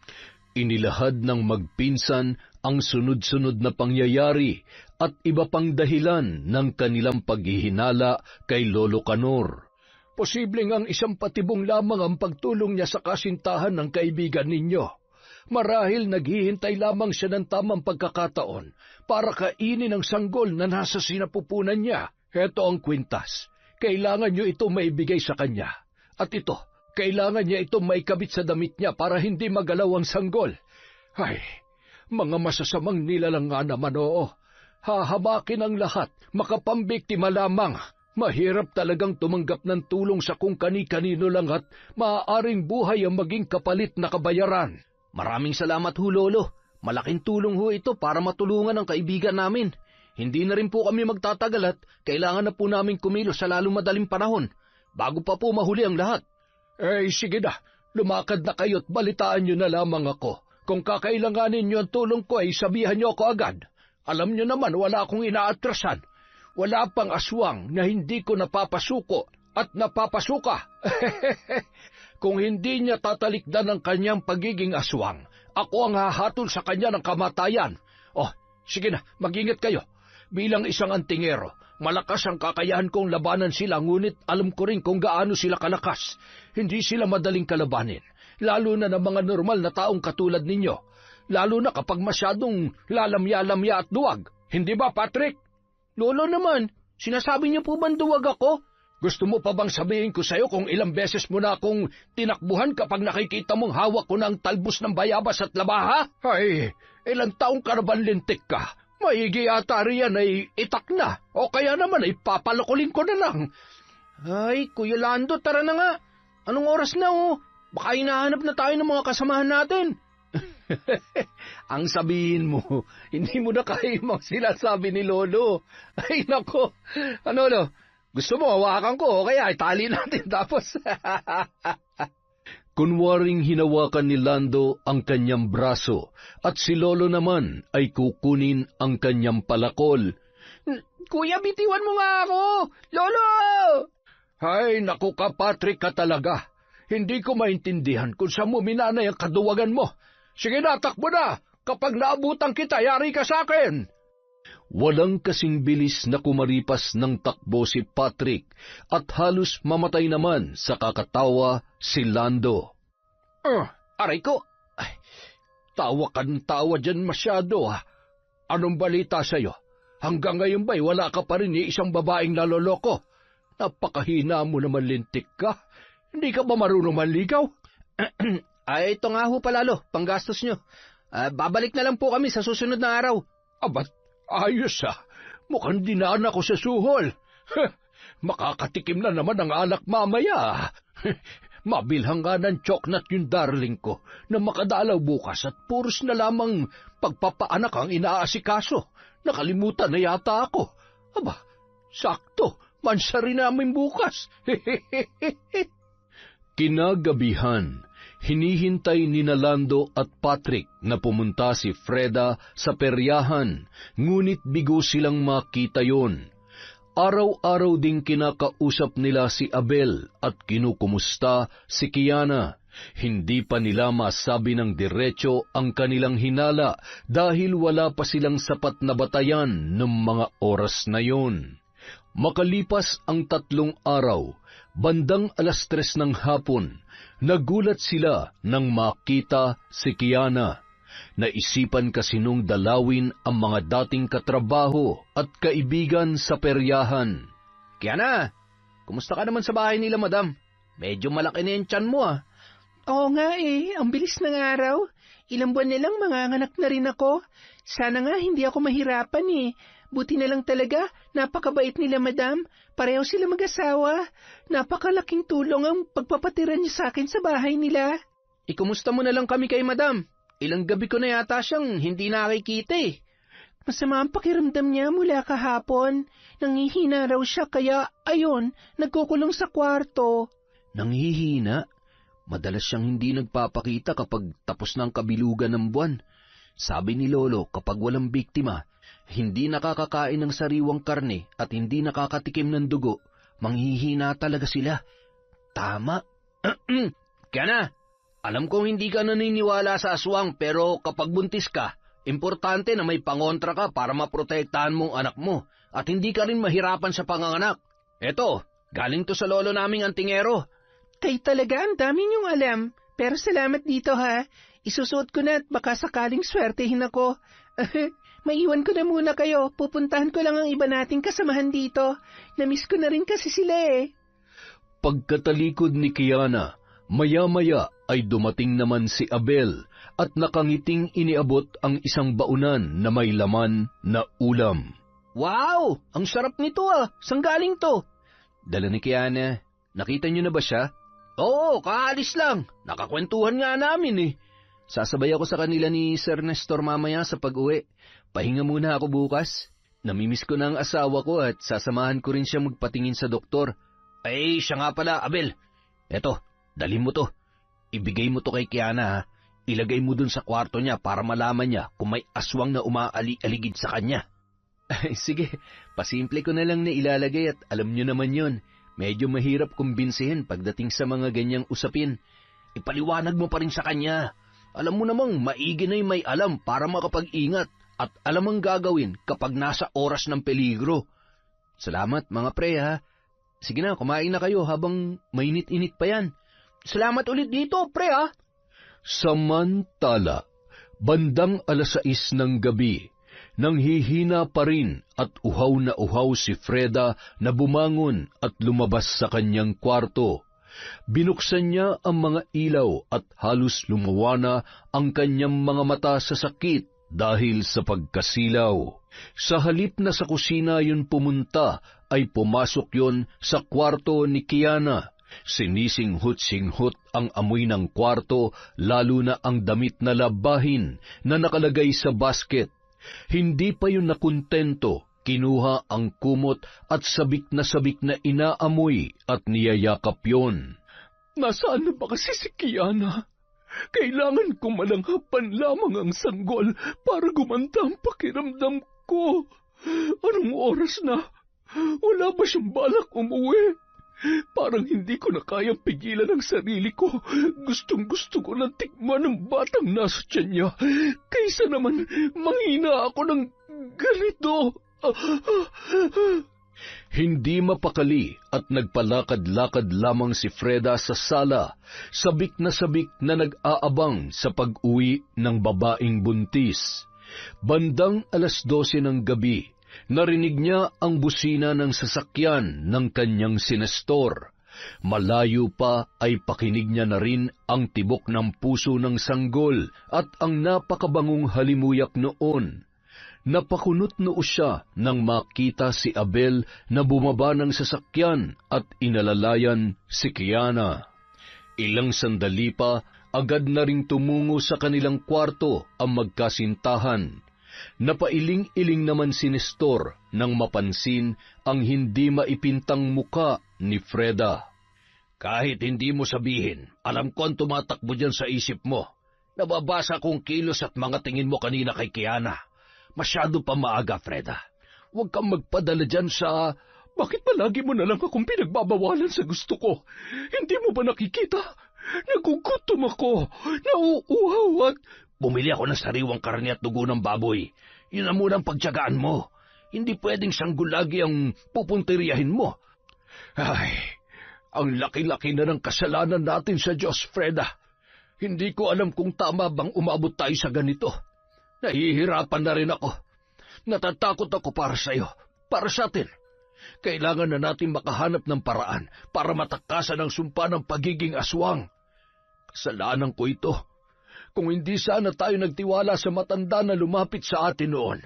Inilahad ng magpinsan ang sunod-sunod na pangyayari at iba pang dahilan ng kanilang paghihinala kay Lolo Canor. Posibleng ang isang patibong lamang ang pagtulong niya sa kasintahan ng kaibigan ninyo. Marahil naghihintay lamang siya ng tamang pagkakataon para kainin ang sanggol na nasa sinapupunan niya. Heto ang kwintas. Kailangan niyo ito maibigay sa kanya. At ito, kailangan niya ito maikabit sa damit niya para hindi magalaw ang sanggol. Ay, mga masasamang nilalang nga naman, oo. Hahabakin ang lahat, makapambiktima lamang. Mahirap talagang tumanggap ng tulong sa kung kani-kanino lang at maaaring buhay ang maging kapalit na kabayaran. Maraming salamat ho, Lolo. Malaking tulong ho ito para matulungan ang kaibigan namin. Hindi na rin po kami magtatagal at kailangan na po namin kumilos sa lalong madaling panahon, bago pa po mahuli ang lahat. Sige na, lumakad na kayo at balitaan niyo na lamang ako. Kung kakailanganin niyo ang tulong ko ay sabihan niyo ako agad. Alam niyo naman wala akong inaatrasan. Wala pang aswang na hindi ko napapasuko at napapasuka. Kung hindi niya tatalikdan ang kanyang pagiging aswang, ako ang hahatol sa kanya ng kamatayan. Sige na, mag-ingat kayo. Bilang isang antingero, malakas ang kakayahan kong labanan sila, ngunit alam ko rin kung gaano sila kalakas. Hindi sila madaling kalabanin. lalo na ng mga normal na taong katulad ninyo. Lalo na kapag masyadong lalamya-lamya at duwag. Hindi ba, Patrick? Lolo naman, sinasabi niyo po bang duwag ako? Gusto mo pa bang sabihin ko sa'yo kung ilang beses mo na akong tinakbuhan kapag nakikita mong hawak ko ng talbos ng bayabas at labaha? Ay, ilang taong ka na ba lintik ka? Maigi ata riyan ay itak na, o kaya naman ay papalukulin ko na lang. Ay, Kuya Lando, tara na nga. Anong oras na Baka hinahanap na tayo ng mga kasamahan natin. Ang sabihin mo, hindi mo na kaya yung sinasabi ni Lolo. Ay, nako. Ano, gusto mo hawakan ko, kaya itali natin tapos. Kunwaring hinawakan ni Lando ang kanyang braso at si Lolo naman ay kukunin ang kanyang palakol. Kuya, bitiwan mo nga ako! Lolo! Ay, naku ka, Patrick, ka talaga. Hindi ko maintindihan kung saan mo minanay ang kaduwagan mo. Sige na, takbo na! Kapag naabutan kita, yari ka sa akin! Walang kasing bilis na kumaripas ng takbo si Patrick at halos mamatay naman sa kakatawa si Lando. Aray ko! Ay, tawa ka ng tawa dyan masyado, ha? Anong balita sa'yo? Hanggang ngayon ba'y wala ka pa rin ni isang babaeng naloloko? Napakahina mo naman, lintik ka. Hindi ka ba marunong manligaw? Ay, ito nga ho palalo, panggastos nyo. Babalik na lang po kami sa susunod na araw. Abat, ayos mukhang dinaan ako sa suhol. Makakatikim na naman ang alak mamaya. Mabilhang nga ng tsoknat yung darling ko na makadalaw bukas at puros na lamang pagpapaanak ang inaasikaso. Nakalimutan na yata ako. Aba, sakto, mansari namin bukas. Kinagabihan, hinihintay ni Lando at Patrick na pumunta si Freda sa peryahan, ngunit bigo silang makita yon. Araw-araw ding kinakausap nila si Abel at kinukumusta si Kiana. Hindi pa nila masabi ng diretso ang kanilang hinala dahil wala pa silang sapat na batayan ng mga oras na yon. Makalipas ang 3 araw, bandang 3:00 ng hapon, nagulat sila nang makita si Kiana. Naisipan kasi nung dalawin ang mga dating katrabaho at kaibigan sa peryahan. Kiana, kumusta ka naman sa bahay nila, madam? Medyo malaki na yung tiyan mo, Oo nga ang bilis ng araw. Ilang buwan nilang manganganak na rin ako. Sana nga hindi ako mahirapan Buti na lang talaga, napakabait nila, madam. Pareho sila mag-asawa. Napakalaking tulong ang pagpapatira niya sa akin sa bahay nila. Ikumusta mo na lang kami kay madam? Ilang gabi ko na yata siyang hindi nakikita Masama ang pakiramdam niya mula kahapon. Nangihina raw siya kaya, ayon, nagkukulong sa kwarto. Nanghihina? Madalas siyang hindi nagpapakita kapag tapos ng kabilugan ng buwan. Sabi ni Lolo, kapag walang biktima, hindi nakakakain ng sariwang karne at hindi nakakatikim ng dugo, manghihina talaga sila. Tama. Kaya na, alam kong hindi ka naniniwala sa aswang pero kapag buntis ka, importante na may pangontra ka para maprotektahan mong anak mo at hindi ka rin mahirapan sa panganganak. Eto, galing to sa lolo naming antingero. Kay talaga ang dami niyong alam. Pero salamat dito Isusuot ko na at baka sakaling swertehin ako. Maiwan ko na muna kayo. Pupuntahan ko lang ang iba nating kasamahan dito. Namiss ko na rin kasi sila Pagkatalikod ni Kiana, maya-maya ay dumating naman si Abel at nakangiting iniabot ang isang baunan na may laman na ulam. Wow! Ang sarap nito Saan galing to? Dala ni Kiana. Nakita niyo na ba siya? Oo, kaalis lang. Nakakwentuhan nga namin Sasabay ako sa kanila ni Sir Nestor mamaya sa pag-uwi. Pahinga muna ako bukas. Namimiss ko na ang asawa ko at sasamahan ko rin siya magpatingin sa doktor. Ay, siya nga pala, Abel. Eto, dalhin mo to. Ibigay mo to kay Kiana Ilagay mo dun sa kwarto niya para malaman niya kung may aswang na umaali-aligid sa kanya. Ay, sige, pasimple ko na lang na ilalagay at alam niyo naman yon. Medyo mahirap kumbinsihin pagdating sa mga ganyang usapin. Ipaliwanag mo pa rin sa kanya. Alam mo namang maigi na may alam para makapag-ingat at alam ang gagawin kapag nasa oras ng peligro. Salamat mga pre Sige na, kumain na kayo habang mainit-init pa yan. Salamat ulit dito, pre Samantala, bandang 6:00 ng gabi, nang hihina pa rin at uhaw na uhaw si Freda na bumangon at lumabas sa kanyang kwarto. Binuksan niya ang mga ilaw at halos lumawa na ang kanyang mga mata sa sakit dahil sa pagkasilaw. Sa halip na sa kusina yun pumunta, ay pumasok yon sa kwarto ni Kiana. Sinisinghot-singhot ang amoy ng kwarto, lalo na ang damit na labahin na nakalagay sa basket. Hindi pa yun nakontento, kinuha ang kumot at sabik na inaamoy at niyayakap yon. Nasaan na ba kasi si Kiana? Kailangan kong malanghapan lamang ang sanggol para gumanda ang pakiramdam ko. Anong oras na? Wala ba siyang balak umuwi? Parang hindi ko na kayang pigilan ang sarili ko. Gustong-gusto ko na tikman ang batang nasa tiyan niya. Kaysa naman manghina ako ng ganito. Hindi mapakali at nagpalakad-lakad lamang si Freda sa sala, sabik na nag-aabang sa pag-uwi ng babaeng buntis. Bandang 12:00 ng gabi, narinig niya ang busina ng sasakyan ng kanyang sinestor. Malayo pa ay pakinig niya na rin ang tibok ng puso ng sanggol at ang napakabangong halimuyak noon. Napakunot noo siya nang makita si Abel na bumaba ng sasakyan at inalalayan si Kiana. Ilang sandali pa, agad na ring tumungo sa kanilang kwarto ang magkasintahan. Napailing-iling naman si Nestor nang mapansin ang hindi maipintang muka ni Freda. Kahit hindi mo sabihin, alam ko ang tumatakbo dyan sa isip mo. Nababasa kong kilos at mga tingin mo kanina kay Kiana. Masyado pa maaga, Freda. Huwag kang magpadala dyan sa... Bakit palagi mo na lang akong pinagbabawalan sa gusto ko? Hindi mo ba nakikita? Nagugutom ako, nauuhaw at... Bumili ako ng sariwang karne at dugo ng baboy. Yun ang munang pagtiyagaan mo. Hindi pwedeng sanggulagi ang pupunteriyahin mo. Ay, ang laki-laki na ng kasalanan natin sa Diyos, Freda. Hindi ko alam kung tama bang umabot tayo sa ganito. Nahihirapan na rin ako. Natatakot ako para sa iyo, para sa atin. Kailangan na natin makahanap ng paraan para matakasan ang sumpa ng pagiging aswang. Kasalanan ko ito. Kung hindi sana tayo nagtiwala sa matanda na lumapit sa atin noon,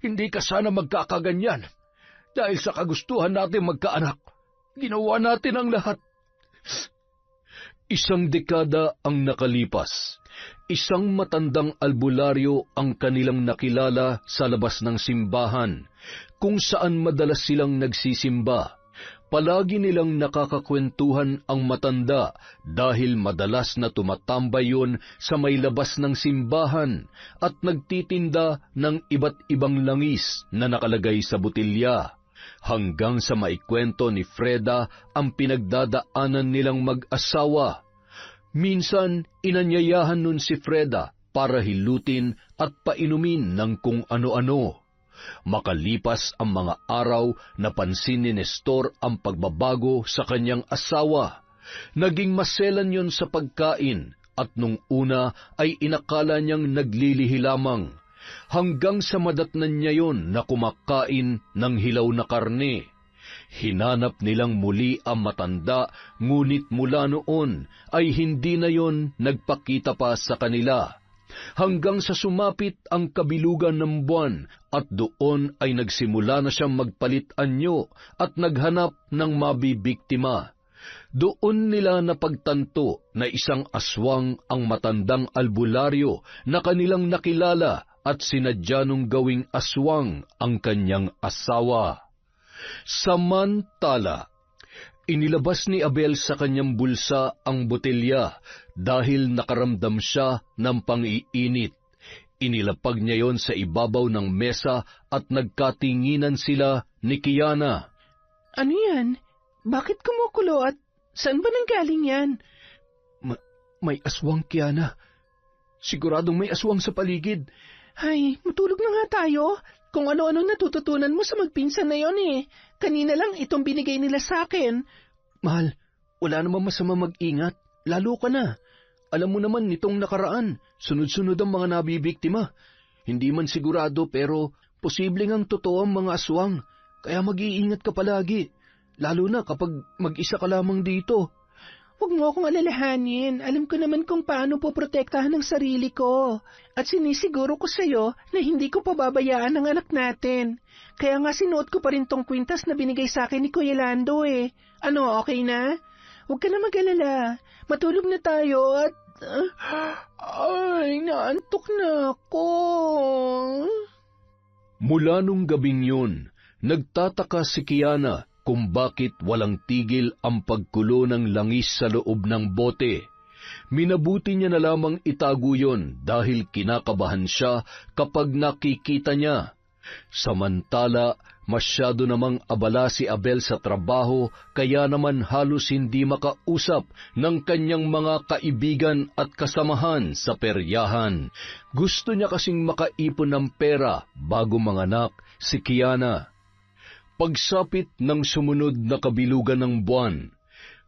hindi ka sana magkakaganyan. Dahil sa kagustuhan natin magkaanak, ginawa natin ang lahat. 1 dekada ang nakalipas. Isang matandang albularyo ang kanilang nakilala sa labas ng simbahan, kung saan madalas silang nagsisimba. Palagi nilang nakakakwentuhan ang matanda dahil madalas na tumatambay yun sa may labas ng simbahan at nagtitinda ng iba't ibang langis na nakalagay sa botilya. Hanggang sa maikwento ni Freda ang pinagdadaanan nilang mag-asawa. Minsan, inanyayahan nun si Freda para hilutin at painumin ng kung ano-ano. Makalipas ang mga araw, napansin ni Nestor ang pagbabago sa kanyang asawa. Naging maselan yon sa pagkain at nung una ay inakala niyang naglilihi lamang. Hanggang sa madatnan niya yon na kumakain ng hilaw na karne. Hinanap nilang muli ang matanda, ngunit mula noon ay hindi na yon nagpakita pa sa kanila. Hanggang sa sumapit ang kabilugan ng buwan at doon ay nagsimula na siyang magpalit anyo at naghanap ng mabibiktima. Doon nila napagtanto na isang aswang ang matandang albularyo na kanilang nakilala at sinadya nung gawing aswang ang kanyang asawa. Samantala, inilabas ni Abel sa kanyang bulsa ang botelya dahil nakaramdam siya ng pang-iinit. Inilapag niya yon sa ibabaw ng mesa at nagkatinginan sila ni Kiana. Ano yan? Bakit kumukulo at saan ba nanggaling yan? May aswang, Kiana. Siguradong may aswang sa paligid. Ay, matulog na nga tayo. Kung ano-ano natututunan mo sa magpinsan na yon eh. Kanina lang itong binigay nila sa akin. Mahal, wala namang masama mag-ingat. Lalo ka na. Alam mo naman nitong nakaraan, sunod-sunod ang mga nabibiktima. Hindi man sigurado pero posibleng ang totoo ang mga aswang, kaya mag-iingat ka palagi, lalo na kapag mag-isa ka lamang dito. Huwag mo akong alalahanin. Alam ko naman kung paano poprotektahan ang sarili ko. At sinisiguro ko sa'yo na hindi ko pababayaan ang anak natin. Kaya nga sinuot ko pa rin tong kwintas na binigay sa akin ni Kuya Lando eh. Ano, okay na? Huwag ka na mag-alala. Matulog na tayo at... ay, naantok na ako. Mula nung gabing yun, nagtataka si Kiana kung bakit walang tigil ang pagkulo ng langis sa loob ng bote. Minabuti niya na lamang itago yon dahil kinakabahan siya kapag nakikita niya. Samantala, masyado namang abala si Abel sa trabaho kaya naman halos hindi makausap ng kanyang mga kaibigan at kasamahan sa peryahan. Gusto niya kasing makaipon ng pera bago manganak si Kiana. Pagsapit ng sumunod na kabilugan ng buwan,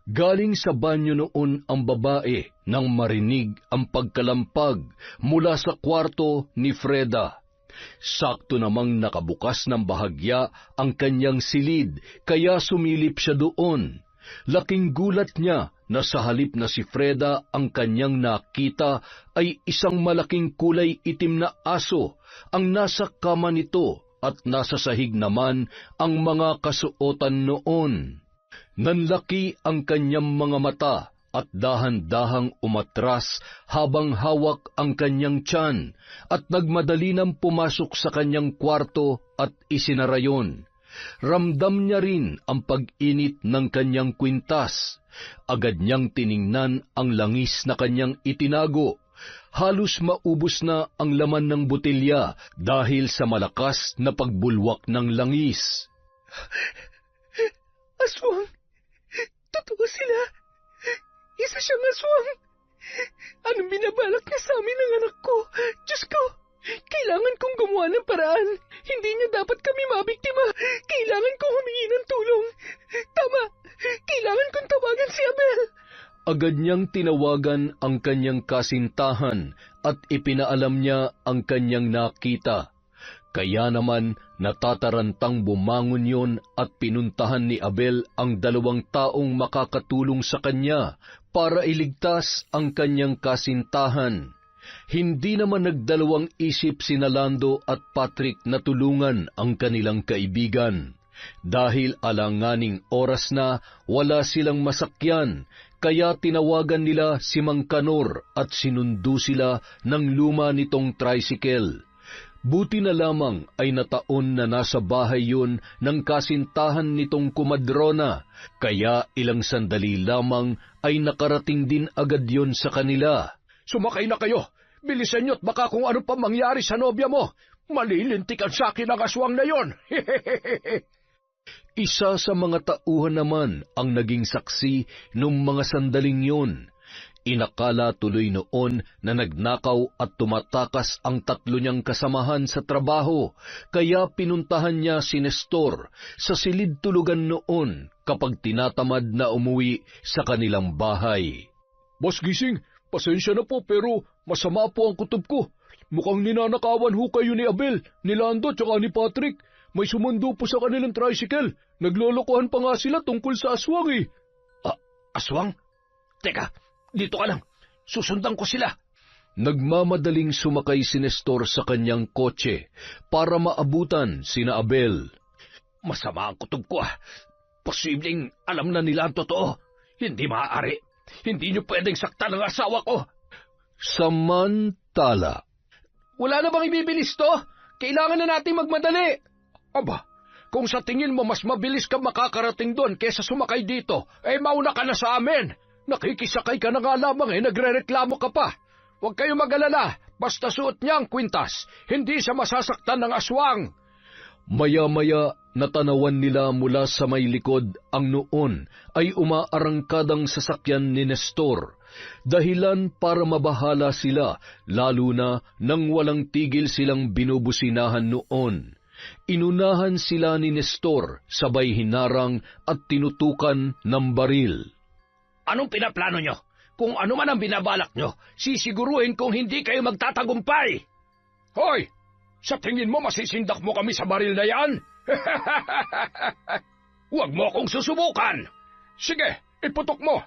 galing sa banyo noon ang babae nang marinig ang pagkalampag mula sa kwarto ni Freda. Sakto namang nakabukas ng bahagya ang kanyang silid, kaya sumilip siya doon. Laking gulat niya na sa halip na si Freda ang kanyang nakita ay isang malaking kulay itim na aso ang nasa kama nito at nasa sahig naman ang mga kasuotan noon. Nanlaki ang kanyang mga mata at dahan-dahang umatras habang hawak ang kanyang tiyan at nagmadali nang pumasok sa kanyang kwarto at isinara yon. Ramdam niya rin ang pag-init ng kanyang kwintas. Agad niyang tiningnan ang langis na kanyang itinago. Halos maubos na ang laman ng botelya dahil sa malakas na pagbulwak ng langis. Aswang! Totoo sila! Isa siyang aswang! Anong binabalak niya sa amin ng anak ko? Diyos ko! Kailangan kong gumawa ng paraan. Hindi niya dapat kami mabiktima. Kailangan kong humingi ng tulong. Tama! Kailangan kong tawagan si Abel. Agad niyang tinawagan ang kanyang kasintahan at ipinaalam niya ang kanyang nakita. Kaya naman natatarantang bumangon yon at pinuntahan ni Abel ang 2 taong makakatulong sa kanya para iligtas ang kanyang kasintahan. Hindi naman nagdalawang isip sina Lando at Patrick na tulungan ang kanilang kaibigan. Dahil alanganing oras na wala silang masakyan, kaya tinawagan nila si Mang Kanor at sinundo sila ng luma nitong tricycle. Buti na lamang ay nataon na nasa bahay yun ng kasintahan nitong kumadrona, kaya ilang sandali lamang ay nakarating din agad yon sa kanila. Sumakay na kayo! Bilisan niyo't baka kung ano pa mangyari sa nobya mo. Malilintikan sa akin ang aswang na yon! Isa sa mga tauhan naman ang naging saksi nung mga sandaling yun. Inakala tuloy noon na nagnakaw at tumatakas ang 3 niyang kasamahan sa trabaho, kaya pinuntahan niya si Nestor sa silid tulugan noon kapag tinatamad na umuwi sa kanilang bahay. Boss Gising, pasensya na po pero masama po ang kutob ko. Mukhang ninanakawan ho kayo ni Abel, ni Lando at ni Patrick. May sumundo po sa kanilang tricycle. Naglolokohan pa nga sila tungkol sa aswang eh. Aswang? Teka, dito ka lang. Susundan ko sila. Nagmamadaling sumakay si Nestor sa kanyang kotse para maabutan sina Abel. Masama ang kutob ko. Posibleng alam na nila ang totoo. Hindi maaari. Hindi niyo pwedeng saktan ang asawa ko. Samantala. Wala na bang ibibilis to? Kailangan na nating magmadali. Aba, kung sa tingin mo mas mabilis ka makakarating doon kesa sumakay dito, mauna ka na sa amin. Nakikisakay ka na nga lamang nagrereklamo ka pa. Huwag kayo mag-alala, basta suot niya ang kwintas, hindi siya masasaktan ng aswang. Maya-maya natanawan nila mula sa may likod ang noon ay umaarangkadang sasakyan ni Nestor. Dahilan para mabahala sila, lalo na nang walang tigil silang binubusinahan noon. Inunahan sila ni Nestor, sabay hinarang at tinutukan ng baril. Anong pinaplano nyo? Kung ano man ang binabalak nyo, sisiguruhin kong hindi kayo magtatagumpay. Hoy! Sa tingin mo masisindak mo kami sa baril na yan? Huwag mo akong susubukan! Sige, iputok mo!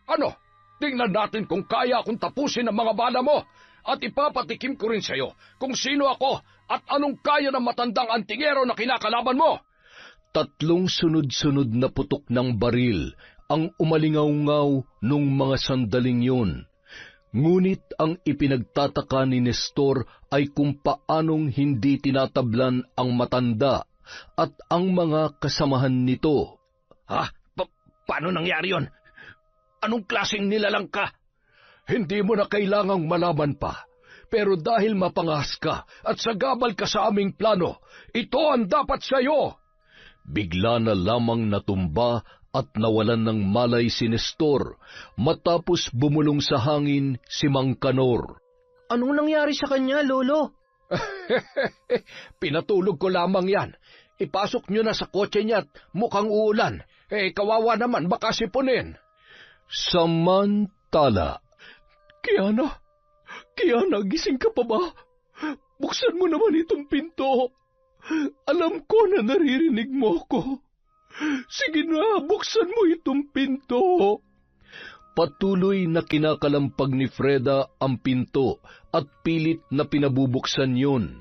Ano? Tingnan natin kung kaya akong tapusin ang mga bala mo at ipapatikim ko rin sa'yo kung sino ako at anong kaya ng matandang antingero na kinakalaban mo. 3 sunod-sunod na putok ng baril ang umalingaw-ngaw nung mga sandaling yun. Ngunit ang ipinagtataka ni Nestor ay kung paanong hindi tinatablan ang matanda at ang mga kasamahan nito. Ha? Paano nangyari yon? Anong klaseng nilalang ka? Hindi mo na kailangang malaman pa. Pero dahil mapangas ka at sagabal ka sa aming plano, ito ang dapat sa'yo. Bigla na lamang natumba at nawalan ng malay si Nestor matapos bumulong sa hangin si Mang Kanor. Anong nangyari sa kanya, Lolo? Pinatulog ko lamang yan. Ipasok nyo na sa kotse niya at mukhang uulan. Kawawa naman, baka sipunin. Samantala, Kiana, gising ka pa ba? Buksan mo naman itong pinto. Alam ko na naririnig mo ko. Sige na, buksan mo itong pinto. patuloy na kinakalampag ni Freda ang pinto at pilit na pinabubuksan yun.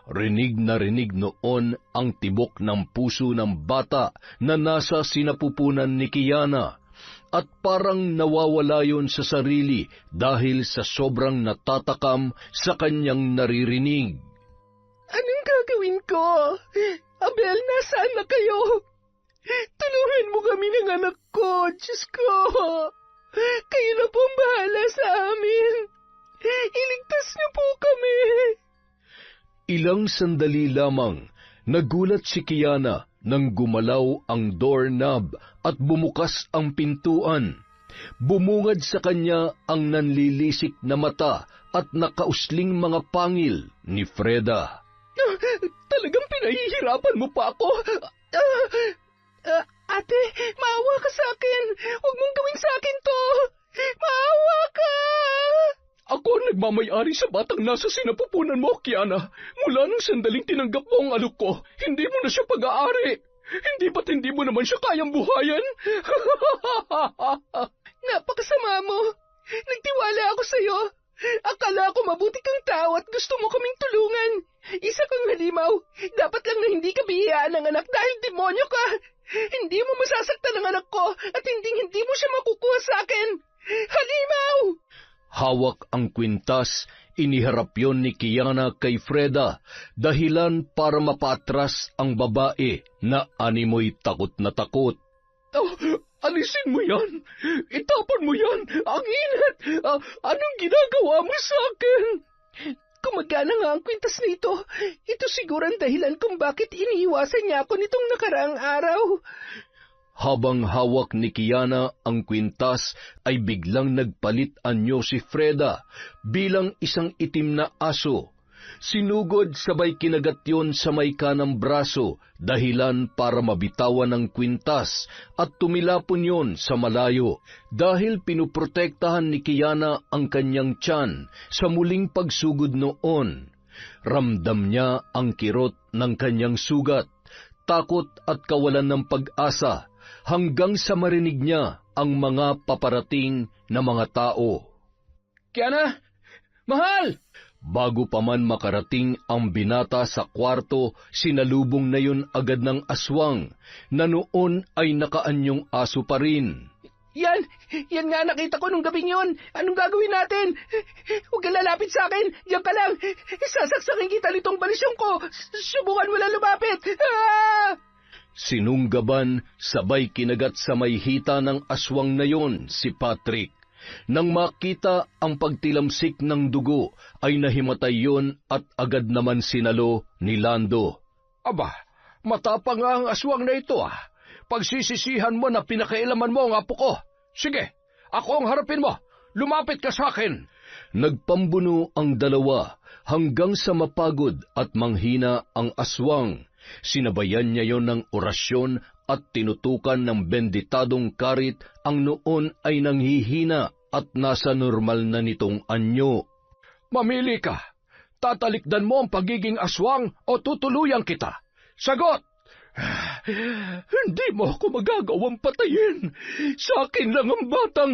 Rinig na rinig noon ang tibok ng puso ng bata na nasa sinapupunan ni Kiana at parang nawawala yon sa sarili dahil sa sobrang natatakam sa kanyang naririnig. Anong gagawin ko? Abel, nasaan na kayo? Tulungan mo kami ng anak ko, Diyos ko. Kayo na pong bahala sa amin. Iligtas niyo po kami. Ilang sandali lamang, nagulat si Kiana nang gumalaw ang doorknob at bumukas ang pintuan. Bumungad sa kanya ang nanlilisik na mata at nakausling mga pangil ni Freda. Talagang pinahihirapan mo pa ako. Ate, maawa ka sa akin. Huwag mong gawin sa akin to. Maawa ka. Ako ang nagmamayari sa batang nasa sinapupunan mo, Kiana. Mula nung sandaling tinanggap mo ang alok ko, hindi mo na siya pag-aari. Hindi ba't hindi mo naman siya kayang buhayan? Napakasama mo. Nagtiwala ako sa'yo. Akala ko mabuti kang tao at gusto mo kaming tulungan. Isa kang halimaw. Dapat lang na hindi ka bihiyaan ng anak dahil demonyo ka. Hindi mo masasaktan ang anak ko at hindi mo siya makukuha sa akin. Halimaw! Hawak ang kwintas, iniharap yon ni Kiana kay Freda, dahilan para mapatras ang babae na animoy takot na takot. Oh, alisin mo yan! Itapon mo yan! Ang init! Anong ginagawa mo sa akin? Kumagana nga ang kwintas na ito. Ito siguro ang dahilan kung bakit iniiwasan niya ako nitong nakaraang araw. Habang hawak ni Kiana ang kwintas, ay biglang nagpalit anyo si Freda bilang isang itim na aso. Sinugod sabay kinagat yon sa may kanang braso, dahilan para mabitawan ang kwintas at tumilapon yon sa malayo, dahil pinuprotektahan ni Kiana ang kanyang tiyan sa muling pagsugod noon. Ramdam niya ang kirot ng kanyang sugat, takot at kawalan ng pag-asa, hanggang sa marinig niya ang mga paparating na mga tao. Kiana! Mahal! Bago pa man makarating ang binata sa kwarto, sinalubong na yun agad ng aswang, na noon ay nakaanyong aso pa rin. Yan nga nakita ko nung gabing yun. Anong gagawin natin? Huwag ka lalapit sa akin. Diyan ka lang. Sasaksakin kita nitong balisyong ko. Subukan mo lang lumapit. Sinunggaban, sabay kinagat sa may hita ng aswang na yon si Patrick. Nang makita ang pagtilamsik ng dugo, ay nahimatay yon at agad naman sinalo ni Lando. Aba, matapang nga ang aswang na ito Pagsisisihan mo na pinakailaman mo ang apo ko. Sige, ako ang harapin mo. Lumapit ka sa akin. Nagpambuno ang dalawa hanggang sa mapagod at manghina ang aswang. Sinabayan niya yon ng orasyon at tinutukan ng benditadong karit ang noon ay nanghihina at nasa normal na nitong anyo. Mamili ka. Tatalikdan mo ang pagiging aswang o tutuluyan kita? Sagot! Hindi mo ako magagawang patayin. Sa akin lang ang batang...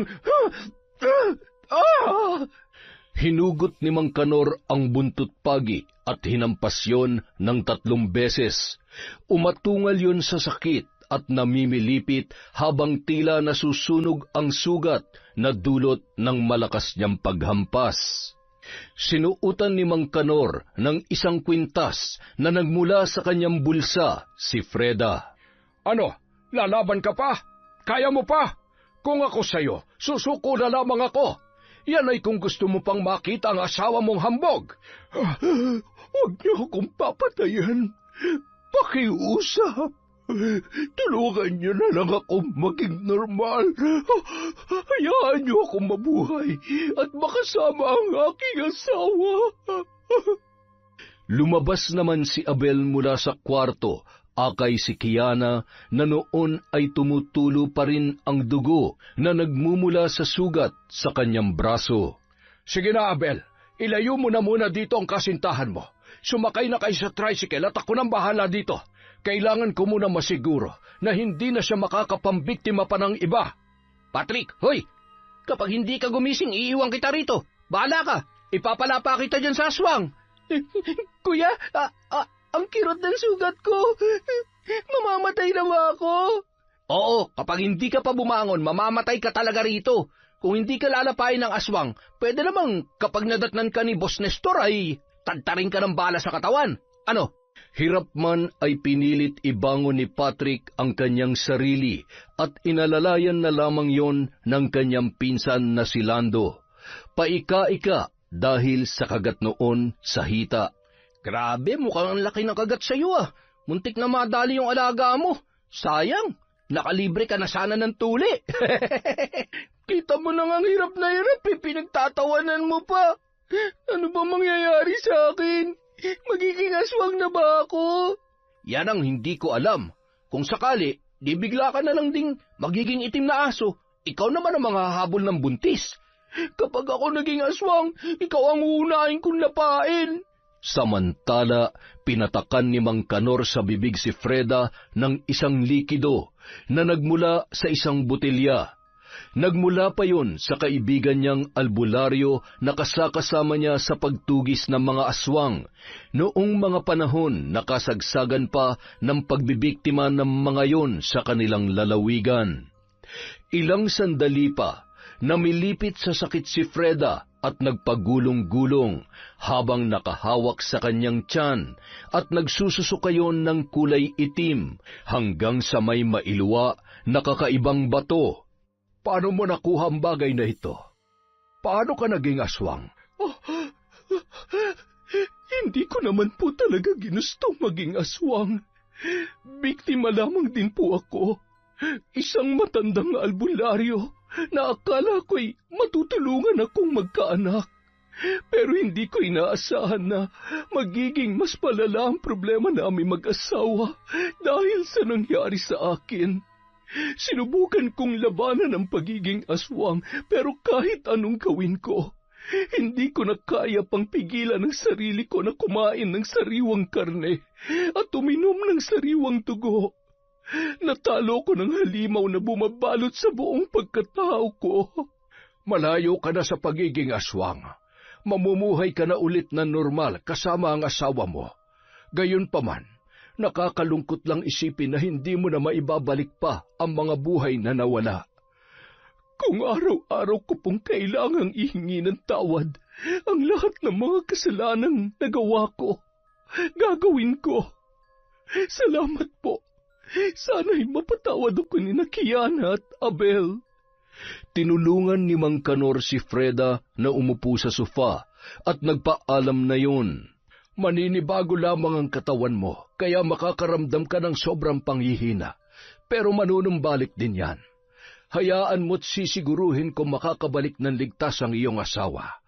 Hinugot ni Mang Kanor ang buntot pagi at hinampas yon ng 3 beses. Umatungal yon sa sakit at namimilipit habang tila nasusunog ang sugat na dulot ng malakas niyang paghampas. Sinuutan ni Mang Kanor ng 1 kwintas na nagmula sa kanyang bulsa si Freda. Ano, lalaban ka pa? Kaya mo pa? Kung ako sa'yo, susuko na lamang ako. Yan ay kung gusto mo pang makita ang asawa mong hambog. Huwag niyo akong papatayan. Pakiusap. Tulungan niyo na lang ako maging normal. Hayaan niyo akong mabuhay at makasama ang aking asawa. Lumabas naman si Abel mula sa kwarto, akay si Kiana na noon ay tumutulo pa rin ang dugo na nagmumula sa sugat sa kanyang braso. Sige na, Abel. Ilayo mo na muna dito ang kasintahan mo. Sumakay na kayo sa tricycle at ako nang bahala dito. Kailangan ko muna masiguro na hindi na siya makakapambiktima pa ng iba. Patrick, hoy! Kapag hindi ka gumising, iiwan kita rito. Bahala ka. Ipapalapa kita dyan sa aswang. Kuya, ang kirot ng sugat ko. Mamamatay na ba ako? Oo, kapag hindi ka pa bumangon, mamamatay ka talaga rito. Kung hindi ka lalapain ng aswang, pwede namang kapag nadatnan ka ni Boss Nestor ay tadtarin ka ng bala sa katawan. Ano? Hirap man ay pinilit ibangon ni Patrick ang kanyang sarili at inalalayan na lamang yon ng kanyang pinsan na si Lando. Paika-ika dahil sa kagat noon sa hita. Grabe, mukhang ang laki ng kagat sa'yo ah. Muntik na madali yung alaga mo. Sayang, nakalibre ka na sana ng tuli. Kita mo nang ang hirap na hirap pinagtatawanan mo pa. Ano ba mangyayari sa akin? Magiging aswang na ba ako? Yan ang hindi ko alam. Kung sakali, di bigla ka na lang ding magiging itim na aso. Ikaw naman ang manghahabol ng buntis. Kapag ako naging aswang, ikaw ang uunahin kong lapain. Samantala, pinatakan ni Mang Kanor sa bibig si Freda ng 1 likido na nagmula sa 1 botelya. Nagmula pa yon sa kaibigan niyang albularyo na kasakasama niya sa pagtugis ng mga aswang noong mga panahon na kasagsagan pa ng pagbibiktima ng mga yon sa kanilang lalawigan. Ilang sandali pa, namilipit sa sakit si Freda at nagpagulong-gulong habang nakahawak sa kanyang tiyan at nagsususukayon ng kulay itim hanggang sa may mailuwa na kakaibang bato. Paano mo nakuha ang bagay na ito? Paano ka naging aswang? Hindi ko naman po talaga ginustong maging aswang. Biktima lamang din po ako. Isang matandang albularyo na akala ko'y matutulungan akong magkaanak. Pero hindi ko inaasahan na magiging mas palala ang problema namin mag-asawa dahil sa nangyari sa akin. Sinubukan kong labanan ang pagiging aswang pero kahit anong gawin ko, hindi ko na kaya pang pigilan ang sarili ko na kumain ng sariwang karne at uminom ng sariwang dugo. Natalo ko ng halimaw na bumabalot sa buong pagkatao ko. Malayo ka na sa pagiging aswang. Mamumuhay ka na ulit na normal kasama ang asawa mo. Gayunpaman, nakakalungkot lang isipin na hindi mo na maibabalik pa ang mga buhay na nawala. Kung araw-araw ko pong kailangang ihingi ng tawad ang lahat ng mga kasalanang nagawa ko, gagawin ko. Salamat po. Sana'y mapatawad ako ni Kiana at Abel. Tinulungan ni Mang Kanor si Freda na umupo sa sofa at nagpaalam na yun. Maninibago lamang ang katawan mo, kaya makakaramdam ka ng sobrang panghihina. Pero manunumbalik din yan. Hayaan mo't sisiguruhin kung makakabalik ng ligtas ang iyong asawa.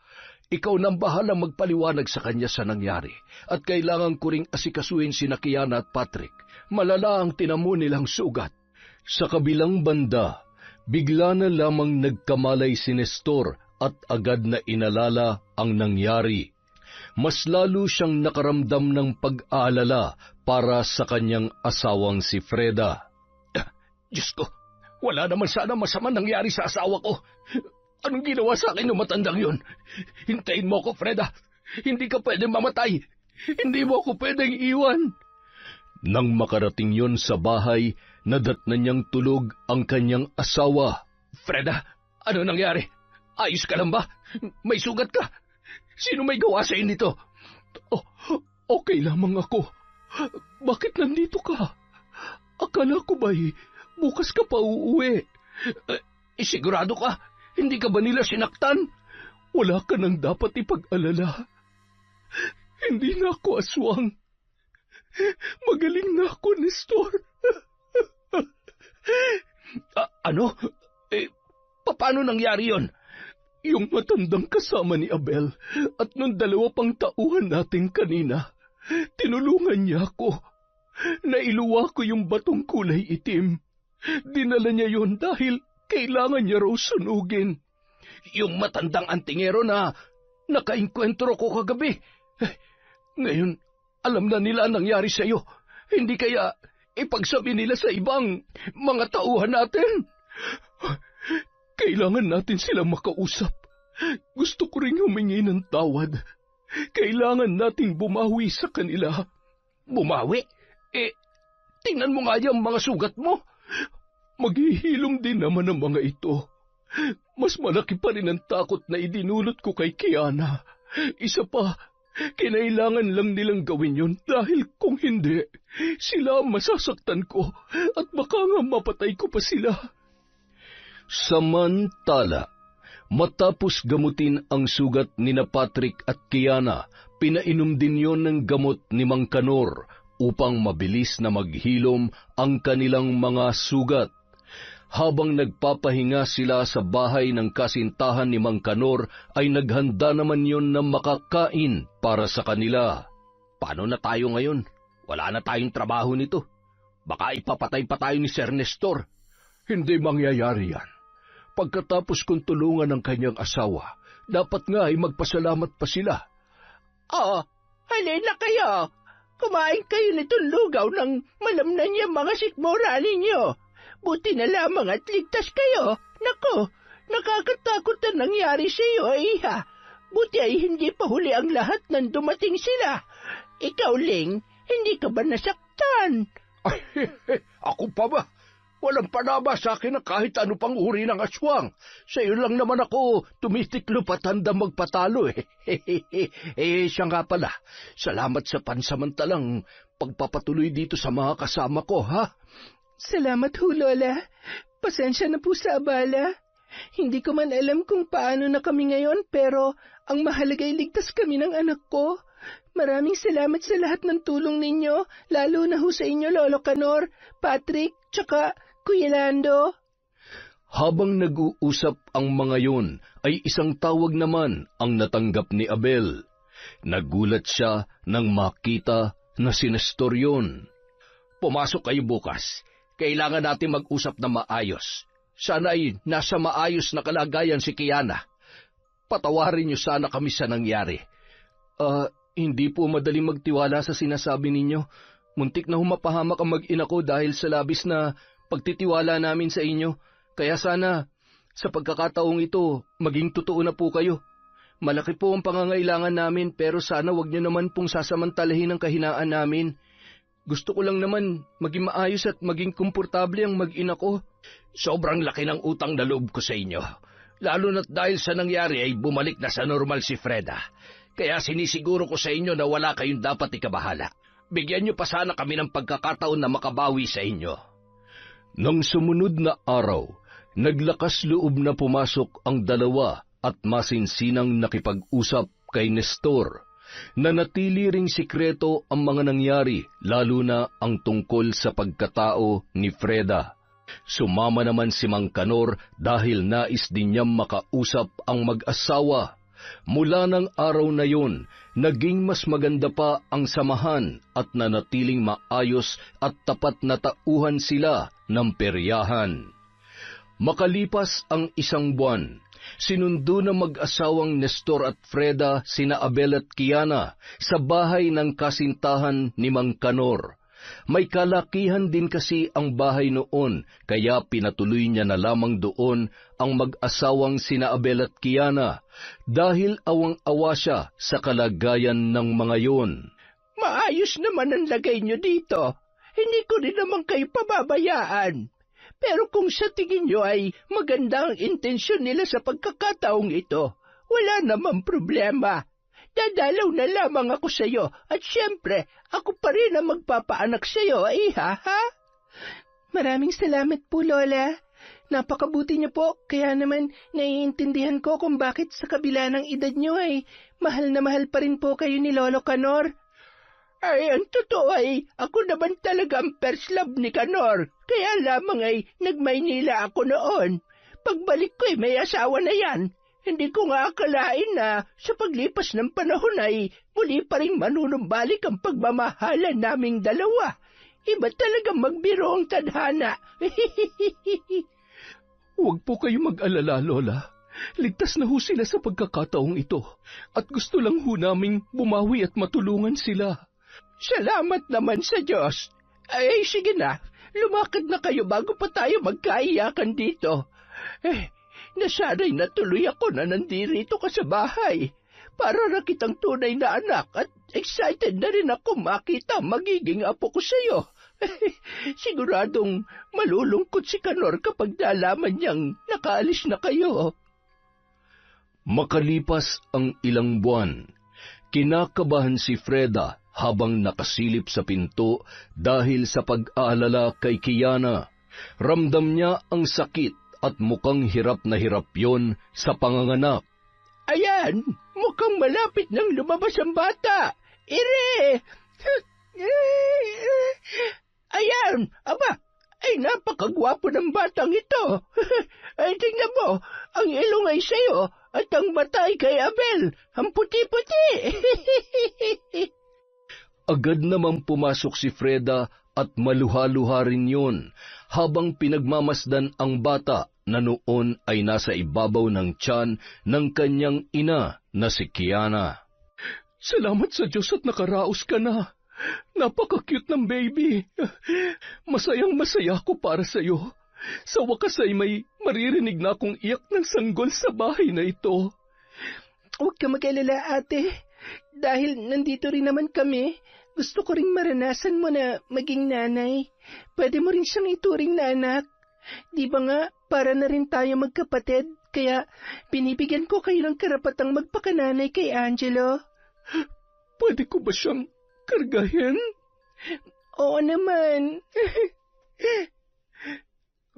Ikaw nang bahalang magpaliwanag sa kanya sa nangyari, at kailangan ko ring asikasuhin si Kiana at Patrick. Malala ang tinamo nilang sugat. Sa kabilang banda, Bigla na lamang nagkamalay si Nestor at agad na inalala ang nangyari. Mas lalo siyang nakaramdam ng pag-aalala para sa kanyang asawang si Freda. Diyos ko, wala naman sana masama nangyari sa asawa ko. Anong ginawa sa akin ng matandang yun? Hintayin mo ako, Freda. Hindi ka pwedeng mamatay. Hindi mo ako pwedeng iwan. Nang makarating yon sa bahay, nadatnan niyang tulog ang kanyang asawa. Freda, ano nangyari? Ayos ka lang ba? May sugat ka? Sino may gawa sa nito? Oh, okay lamang ako. Bakit nandito ka? Akala ko ba'y bukas ka pa uuwi? Sigurado ka? Hindi ka ba nila sinaktan? Wala ka nang dapat ipag-alala. Hindi na ako aswang. Magaling na ako, Nestor. Ano? Paano nangyari yon? Yung matandang kasama ni Abel at nung 2 pang tauhan natin kanina, tinulungan niya ako. Nailuwa ko yung batong kulay itim. Dinala niya yon dahil kailangan niya raw sunugin. Yung matandang antingero na nakainkwentro ko kagabi. Ngayon, alam na nila ang nangyari sa iyo. Hindi kaya ipagsabi nila sa ibang mga tauhan natin? Kailangan natin silang makausap. Gusto ko ring humingi ng tawad. Kailangan nating bumawi sa kanila. Bumawi? Tingnan mo nga yung mga sugat mo. Maghihilom din naman ang mga ito. Mas malaki pa rin ang takot na idinulot ko kay Kiana. Isa pa, kinailangan lang nilang gawin yon dahil kung hindi, sila masasaktan ko at baka nga mapatay ko pa sila. Samantala, matapos gamutin ang sugat ni na Patrick at Kiana, pinainom din yon ng gamot ni Mang Kanor upang mabilis na maghilom ang kanilang mga sugat. Habang nagpapahinga sila sa bahay ng kasintahan ni Mang Kanor, ay naghanda naman yon na makakain para sa kanila. Paano na tayo ngayon? Wala na tayong trabaho nito. Baka ipapatay pa tayo ni Sir Nestor. Hindi mangyayari yan. Pagkatapos kong tulungan ang kanyang asawa, dapat nga ay magpasalamat pa sila. Halin na kayo. Kumain kayo nitong lugaw ng malamnan niya mga sikmura ninyo. Buti na lamang at ligtas kayo. Nako, nakakatakot na nangyari sa iyo, iha. Buti ay hindi pa huli ang lahat nang dumating sila. Ikaw, Ling, hindi ka ba nasaktan? Ay, ako pa ba? Walang panaba sa akin na kahit ano pang uri ng aswang. Sa iyo lang naman ako tumitiklo at handa magpatalo siya nga pala. Salamat sa pansamantalang pagpapatuloy dito sa mga kasama ko, ha? Salamat ho, Lola. Pasensya na po sa abala. Hindi ko man alam kung paano na kami ngayon, pero ang mahalaga ay ligtas kami ng anak ko. Maraming salamat sa lahat ng tulong ninyo, lalo na ho sa inyo, Lolo Kanor, Patrick, tsaka Kuya Lando. Habang nag-uusap ang mga yun, ay isang tawag naman ang natanggap ni Abel. Nagulat siya nang makita na si Nestor yun. Pumasok kayo bukas. Kailangan natin mag-usap na maayos. Sana ay nasa maayos na kalagayan si Kiana. Patawarin niyo sana kami sa nangyari. Hindi po madaling magtiwala sa sinasabi ninyo. Muntik na humapahamak ang mag-ina ko dahil sa labis na pagtitiwala namin sa inyo. Kaya sana, sa pagkakataong ito, maging totoo na po kayo. Malaki po ang pangangailangan namin pero sana wag niyo naman pong sasamantalahin ang kahinaan namin. Gusto ko lang naman maging maayos at maging komportable ang mag-ina ko. Sobrang laki ng utang na loob ko sa inyo. Lalo na't dahil sa nangyari ay bumalik na sa normal si Freda. Kaya sinisiguro ko sa inyo na wala kayong dapat ikabahala. Bigyan niyo pa sana kami ng pagkakataon na makabawi sa inyo. Nang sumunod na araw, naglakas loob na pumasok ang dalawa at masinsinang nakipag-usap kay Nestor. Nanatili ring sikreto ang mga nangyari, lalo na ang tungkol sa pagkatao ni Freda. Sumama naman si Mang Kanor dahil nais din niyang makausap ang mag-asawa. Mula ng araw na yun, naging mas maganda pa ang samahan at nanatiling maayos at tapat na tauhan sila ng peryahan. Makalipas ang 1 buwan, sinundo ng mag-asawang Nestor at Freda sina Abel at Kiana sa bahay ng kasintahan ni Mang Kanor. May kalakihan din kasi ang bahay noon, kaya pinatuloy niya na lamang doon ang mag-asawang sina Abel at Kiana, dahil awang-awa siya sa kalagayan ng mga yun. Maayos naman ang lagay nyo dito. Hindi ko rin naman kayo pababayaan. Pero kung sa tingin nyo ay maganda ang intensyon nila sa pagkakataong ito, wala namang problema. Dadalaw na lamang ako sa iyo at siyempre, ako pa rin ang magpapaanak sa iyo, ha? Maraming salamat po, Lola. Napakabuti niyo po, kaya naman naiintindihan ko kung bakit sa kabila ng edad niyo ay mahal na mahal pa rin po kayo ni Lolo Kanor. Ay, ang totoo ay, ako naman talaga ang first love ni Kanor. Kaya lamang ay, nagmaynila ako noon. Pagbalik ko ay may asawa na yan. Hindi ko nga akalain na sa paglipas ng panahon ay muli pa rin manunumbalik ang pagmamahalan naming dalawa. Iba talagang magbiro ang tadhana. Huwag po kayo mag-alala, Lola. Ligtas na ho sila sa pagkakataong ito, at gusto lang ho naming bumawi at matulungan sila. Salamat naman sa Diyos. Ay, sige na. Lumakad na kayo bago pa tayo magkaiyakan dito. Nasanay na tuloy ako na nandirito ka sa bahay. Para na kitang tunay na anak at excited na rin ako makita magiging apo ko sa iyo. Siguradong malulungkot si Kanor kapag nalaman niyang nakaalis na kayo. Makalipas ang ilang buwan, kinakabahan si Freda habang nakasilip sa pinto dahil sa pag-aalala kay Kiana. Ramdam niya ang sakit at mukhang hirap na hirap yon sa panganganak. Ayan, mukhang malapit nang lumabas ang bata. Ire! Ayan, aba, ay napakagwapo ng batang ito. Ay, tingnan mo, ang ilong ay sa'yo at ang mata ay kay Abel, ang puti-puti. Agad namang pumasok si Freda at maluha-luha rin yun, habang pinagmamasdan ang bata na noon ay nasa ibabaw ng tiyan ng kanyang ina na si Kiana. Salamat sa Diyos at nakaraos ka na. Napaka-cute ng baby. Masayang masaya ko para sa iyo. Sa wakas ay may maririnig na akong iyak ng sanggol sa bahay na ito. Huwag ka mag-alala, ate. Dahil nandito rin naman kami, gusto ko ring maranasan mo na maging nanay. Pwede mo rin siyang ituring na anak. Di ba nga, para na rin tayo magkapatid, kaya binibigyan ko kayo ng karapatang magpakananay kay Angelo. Pwede ko ba siyang kargahin? Oo naman.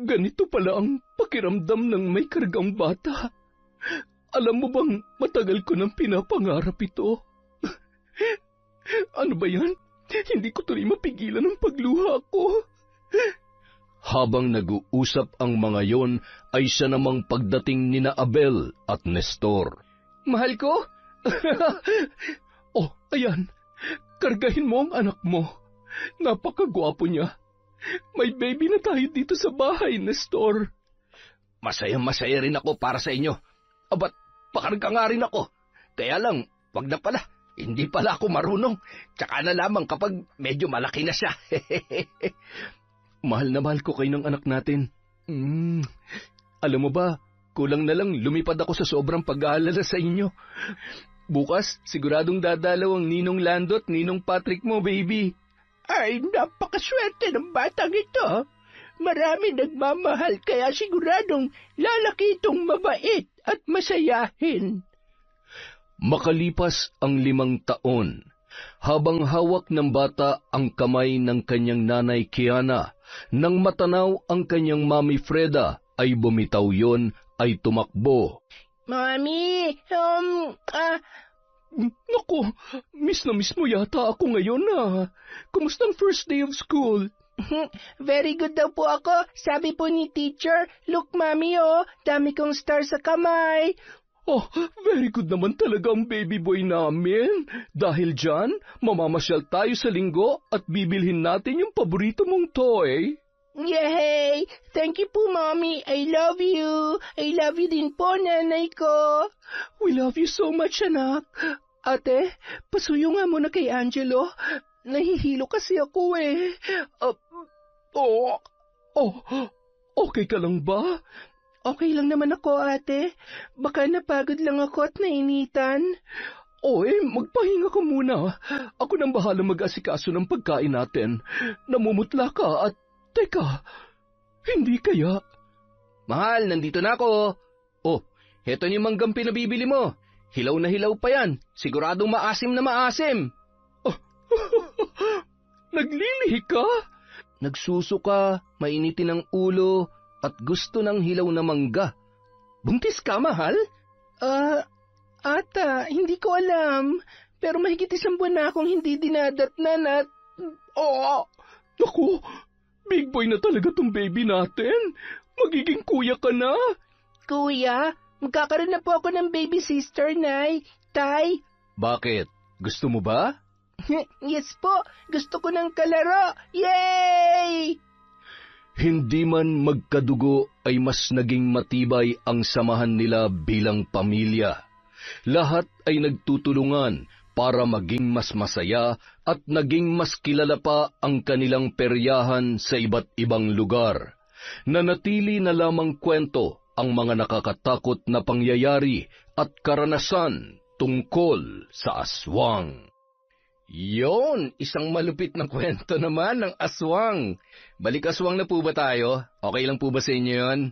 Ganito pala ang pakiramdam ng may kargang bata. Alam mo bang matagal ko nang pinapangarap ito? Ano ba yan? Hindi ko tuloy mapigilan ang pagluha ko. Habang nag-uusap ang mga yon, ay siya namang pagdating nina Abel at Nestor. Mahal ko? Oh, ayan. Kargahin mo ang anak mo. Napakagwapo niya. May baby na tayo dito sa bahay, Nestor. Masayang-masaya rin ako para sa inyo. Abat, pakarga nga rin ako. Kaya lang, wag na pala. Hindi pala ako marunong. Tsaka na lamang kapag medyo malaki na siya. Mahal na mahal ko kayo ng anak natin. Alam mo ba, kulang na lang lumipad ako sa sobrang pag-aalala sa inyo. Bukas, siguradong dadalaw ang Ninong Lando at Ninong Patrick mo, baby. Ay, napakaswerte ng batang ito. Marami nagmamahal kaya siguradong lalaki itong mabait at masayahin. Makalipas ang 5 taon, habang hawak ng bata ang kamay ng kanyang nanay Kiana, nang matanaw ang kanyang mami Freda, ay bumitaw yon ay tumakbo. Mami, Naku, miss na miss mo yata ako ngayon Kumusta ang first day of school? very good daw po ako. Sabi po ni teacher, look mami dami kong star sa kamay. Oh, very good naman talaga ang baby boy namin. Dahil dyan, mamamasyal tayo sa linggo at bibilhin natin yung paborito mong toy. Yay! Thank you po, Mommy. I love you. I love you din po, nanay ko. We love you so much, anak. Ate, pasuyo nga muna kay Angelo. Nahihilo kasi ako eh. Okay ka lang ba? Okay lang naman ako, ate. Baka napagod lang ako at nainitan. Magpahinga ka muna. Ako nang bahala mag-asikaso ng pagkain natin. Namumutla ka at, teka, hindi kaya? Mahal, nandito na ako. Heto yung manggang pinabibili mo. Hilaw na hilaw pa yan. Siguradong maasim na maasim. Naglilihi ka? Nagsusuka, mainitin ang ulo, at gusto ng hilaw na mangga. Buntis ka, mahal? Ata, hindi ko alam. Pero mahigit 1 buwan na akong hindi dinadatnan at... Naku, big boy na talaga tong baby natin. Magiging kuya ka na. Kuya, magkakaroon na po ako ng baby sister, Nay. Tay. Bakit? Gusto mo ba? Yes po, gusto ko ng kalaro. Yay! Hindi man magkadugo ay mas naging matibay ang samahan nila bilang pamilya. Lahat ay nagtutulungan para maging mas masaya at naging mas kilala pa ang kanilang peryahan sa iba't ibang lugar. Nanatili na lamang kwento ang mga nakakatakot na pangyayari at karanasan tungkol sa aswang. Yon, isang malupit na kwento naman ng aswang. Balik aswang na po ba tayo? Okay lang po ba sa inyo yun?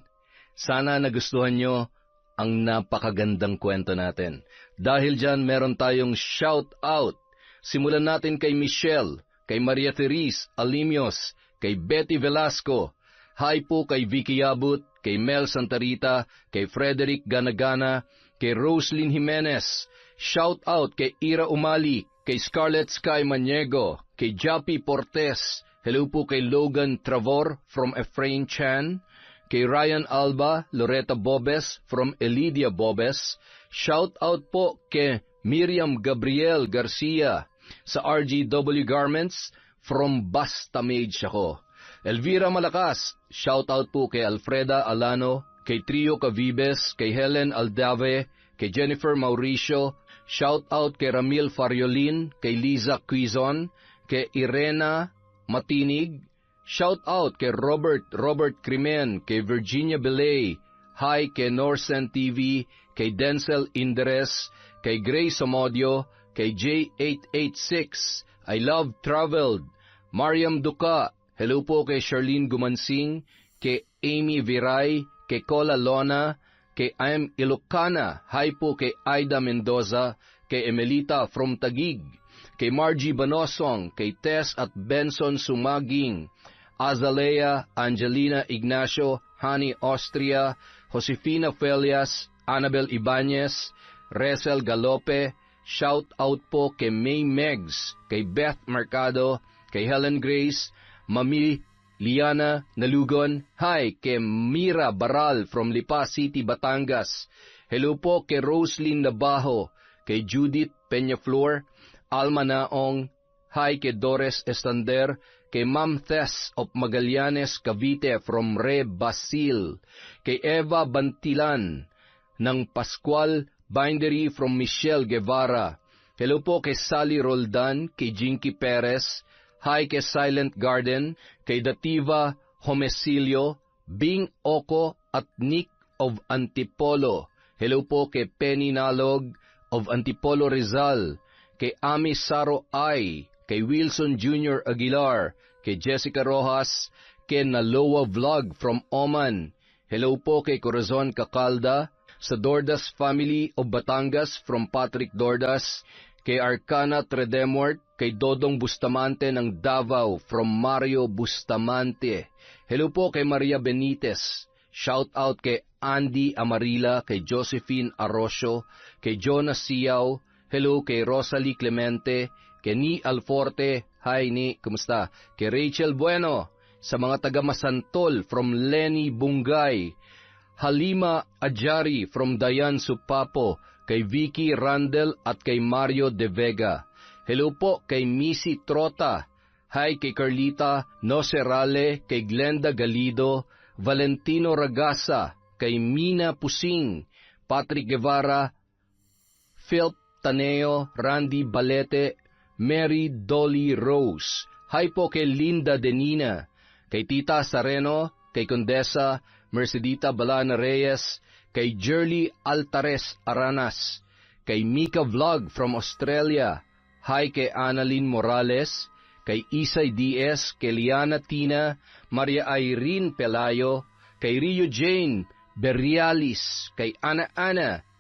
Sana nagustuhan nyo ang napakagandang kwento natin. Dahil dyan, meron tayong shout out. Simulan natin kay Michelle, kay Maria Therese Alimios, kay Betty Velasco. Hi po kay Vicky Yabut, kay Mel Santarita, kay Frederick Ganagana, kay Roslyn Jimenez. Shout out kay Ira Umali, kay Scarlett Sky Maniego, kay Jappy Portes, hello po kay Logan Travor from Efrain Chan, kay Ryan Alba, Loretta Bobes from Elidia Bobes, shout out po kay Miriam Gabriel Garcia sa RGW Garments from Basta Mage ako. Elvira Malakas, shout out po kay Alfreda Alano, kay Trio Cavibes, kay Helen Aldave, kay Jennifer Mauricio. Shout out kay Ramil Fariolin, kay Liza Quizon, kay Irena Matinig. Shout out kay Robert Crimen, kay Virginia Belay. Hi kay Norsen TV, kay Denzel Inderes, kay Grace Amodio, kay J886. I Love Traveled. Mariam Duca, hello po kay Charlene Gumansing, kay Amy Viray, kay Cola Lona, kay I'm Ilocana, hi po kay Aida Mendoza, kay Emelita from Taguig, kay Margie Banosong, kay Tess at Benson Sumaging, Azalea, Angelina Ignacio, Hani Austria, Josefina Felias, Annabel Ibanez, Resel Galope. Shout out po kay May Megs, kay Beth Mercado, kay Helen Grace, Mami Liana Nalugon, hi kay Mira Baral from Lipa City, Batangas. Hello po kay Roslyn Nabajo, kay Judith Peñaflor, Alma Naong, hi kay Doris Estander, kay Ma'am Tess of Magallanes, Cavite from Re Basil, kay Eva Bantilan ng Pascual Bindery from Michelle Guevara. Hello po kay Sally Roldan, kay Jinky Perez, hi kay Silent Garden, kay Dativa Homesilio, Bing Oko at Nick of Antipolo. Hello po kay Penny Nalog of Antipolo Rizal, kay Ami Saro Ay, kay Wilson Jr. Aguilar, kay Jessica Rojas, kay Naloa Vlog from Oman. Hello po kay Corazon Cacalda, sa Dordas family of Batangas from Patrick Dordas, kay Arcana Tredemort, kay Dodong Bustamante ng Davao from Mario Bustamante. Hello po kay Maria Benitez. Shout out kay Andy Amarila, kay Josephine Arrocio, kay Jonas Siaw. Hello kay Rosalie Clemente, kay Ni Alforte. Hi Ni, kumusta? Kay Rachel Bueno, sa mga taga Masantol from Lenny Bungay. Halima Adjari from Dayan Supapo, kay Vicky Randel at kay Mario De Vega. Hello po kay Missy Trota. Hi kay Carlita Nocerale, kay Glenda Galido, Valentino Ragasa, kay Mina Pusing, Patrick Guevara, Philip Taneo, Randy Balete, Mary Dolly Rose. Hi po kay Linda Denina, kay Tita Sareno, kay Condesa Mercedita Balana Reyes, kay Jerly Altares Aranas, kay Mika Vlog from Australia. Hi kay Annalyn Morales, kay Isay Diaz, kay Liana Tina, Maria Irene Pelayo, kay Rio Jane Berrialis, kay Ana,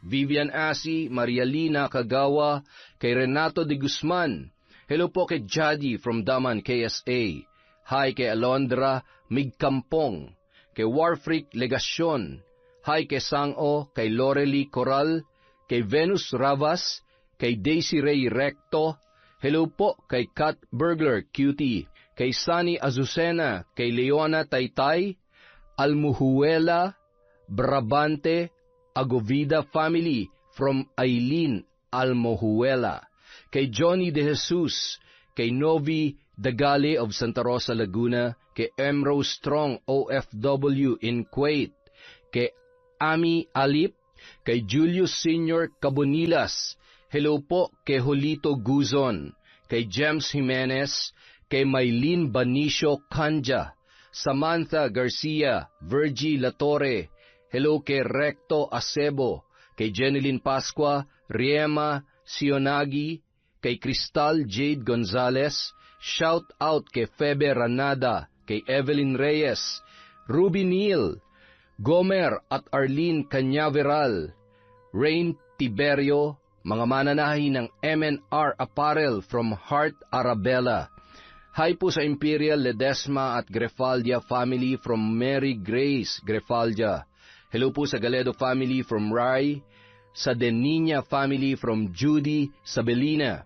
Vivian Asi, Maria Lina Kagawa, kay Renato de Guzman. Hello po kay Jadi from Daman, KSA. Hi kay Alondra Migkampong, kay Warfreak Legasyon. Hi kay Sango, kay Lorely Coral, kay Venus Ravas, kay Daisy Ray Recto. Hello po kay Kat Burglar Cutie, kay Sunny Azucena, kay Leona Taytay, Almuhuela, Brabante, Agovida family from Aileen Almohuela, kay Johnny De Jesus, kay Novi Dagale of Santa Rosa, Laguna, kay Emrose Strong OFW in Kuwait, kay Ami Alip, kay Julius Senior Cabonilas. Hello po kay Jolito Guzon, kay James Jimenez, kay Maylene Banicio Kanja, Samantha Garcia, Virgie Latore. Hello kay Recto Acebo, kay Jeneline Pascua, Riema Sionagi, kay Cristal Jade Gonzalez. Shout out kay Febe Ranada, kay Evelyn Reyes, Ruby Neal, Gomer at Arlene Canyaveral, Rain Tiberio, mga mananahi ng MNR Apparel from Heart Arabella. Hi po sa Imperial Ledesma at Grefaldia family from Mary Grace Grefaldia. Hello po sa Galedo family from Rai, sa Deniña family from Judy Sabelina.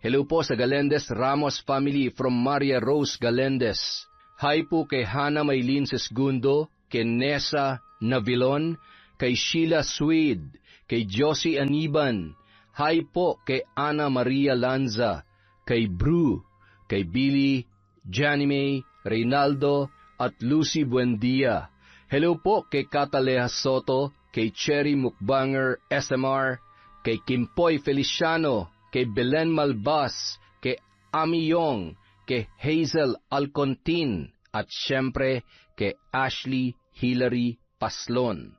Hello po sa Galendez Ramos family from Maria Rose Galendez. Hi po kay Hana Maylin Sesgundo, kay Nessa Navilon, kay Sheila Swede, kay Josie Aniban. Hi po kay Ana Maria Lanza, kay Bru, kay Billy, Janime, Reynaldo, at Lucy Buendia. Hello po kay Cataleja Soto, kay Cherry Mukbanger SMR, kay Kimpoy Feliciano, kay Belen Malbas, kay Ami Yong, kay Hazel Alcontin, at syempre kay Ashley Hilary Paslon.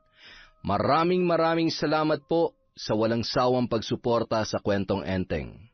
Maraming salamat po sa walang sawang pagsuporta sa Kwentong Enteng.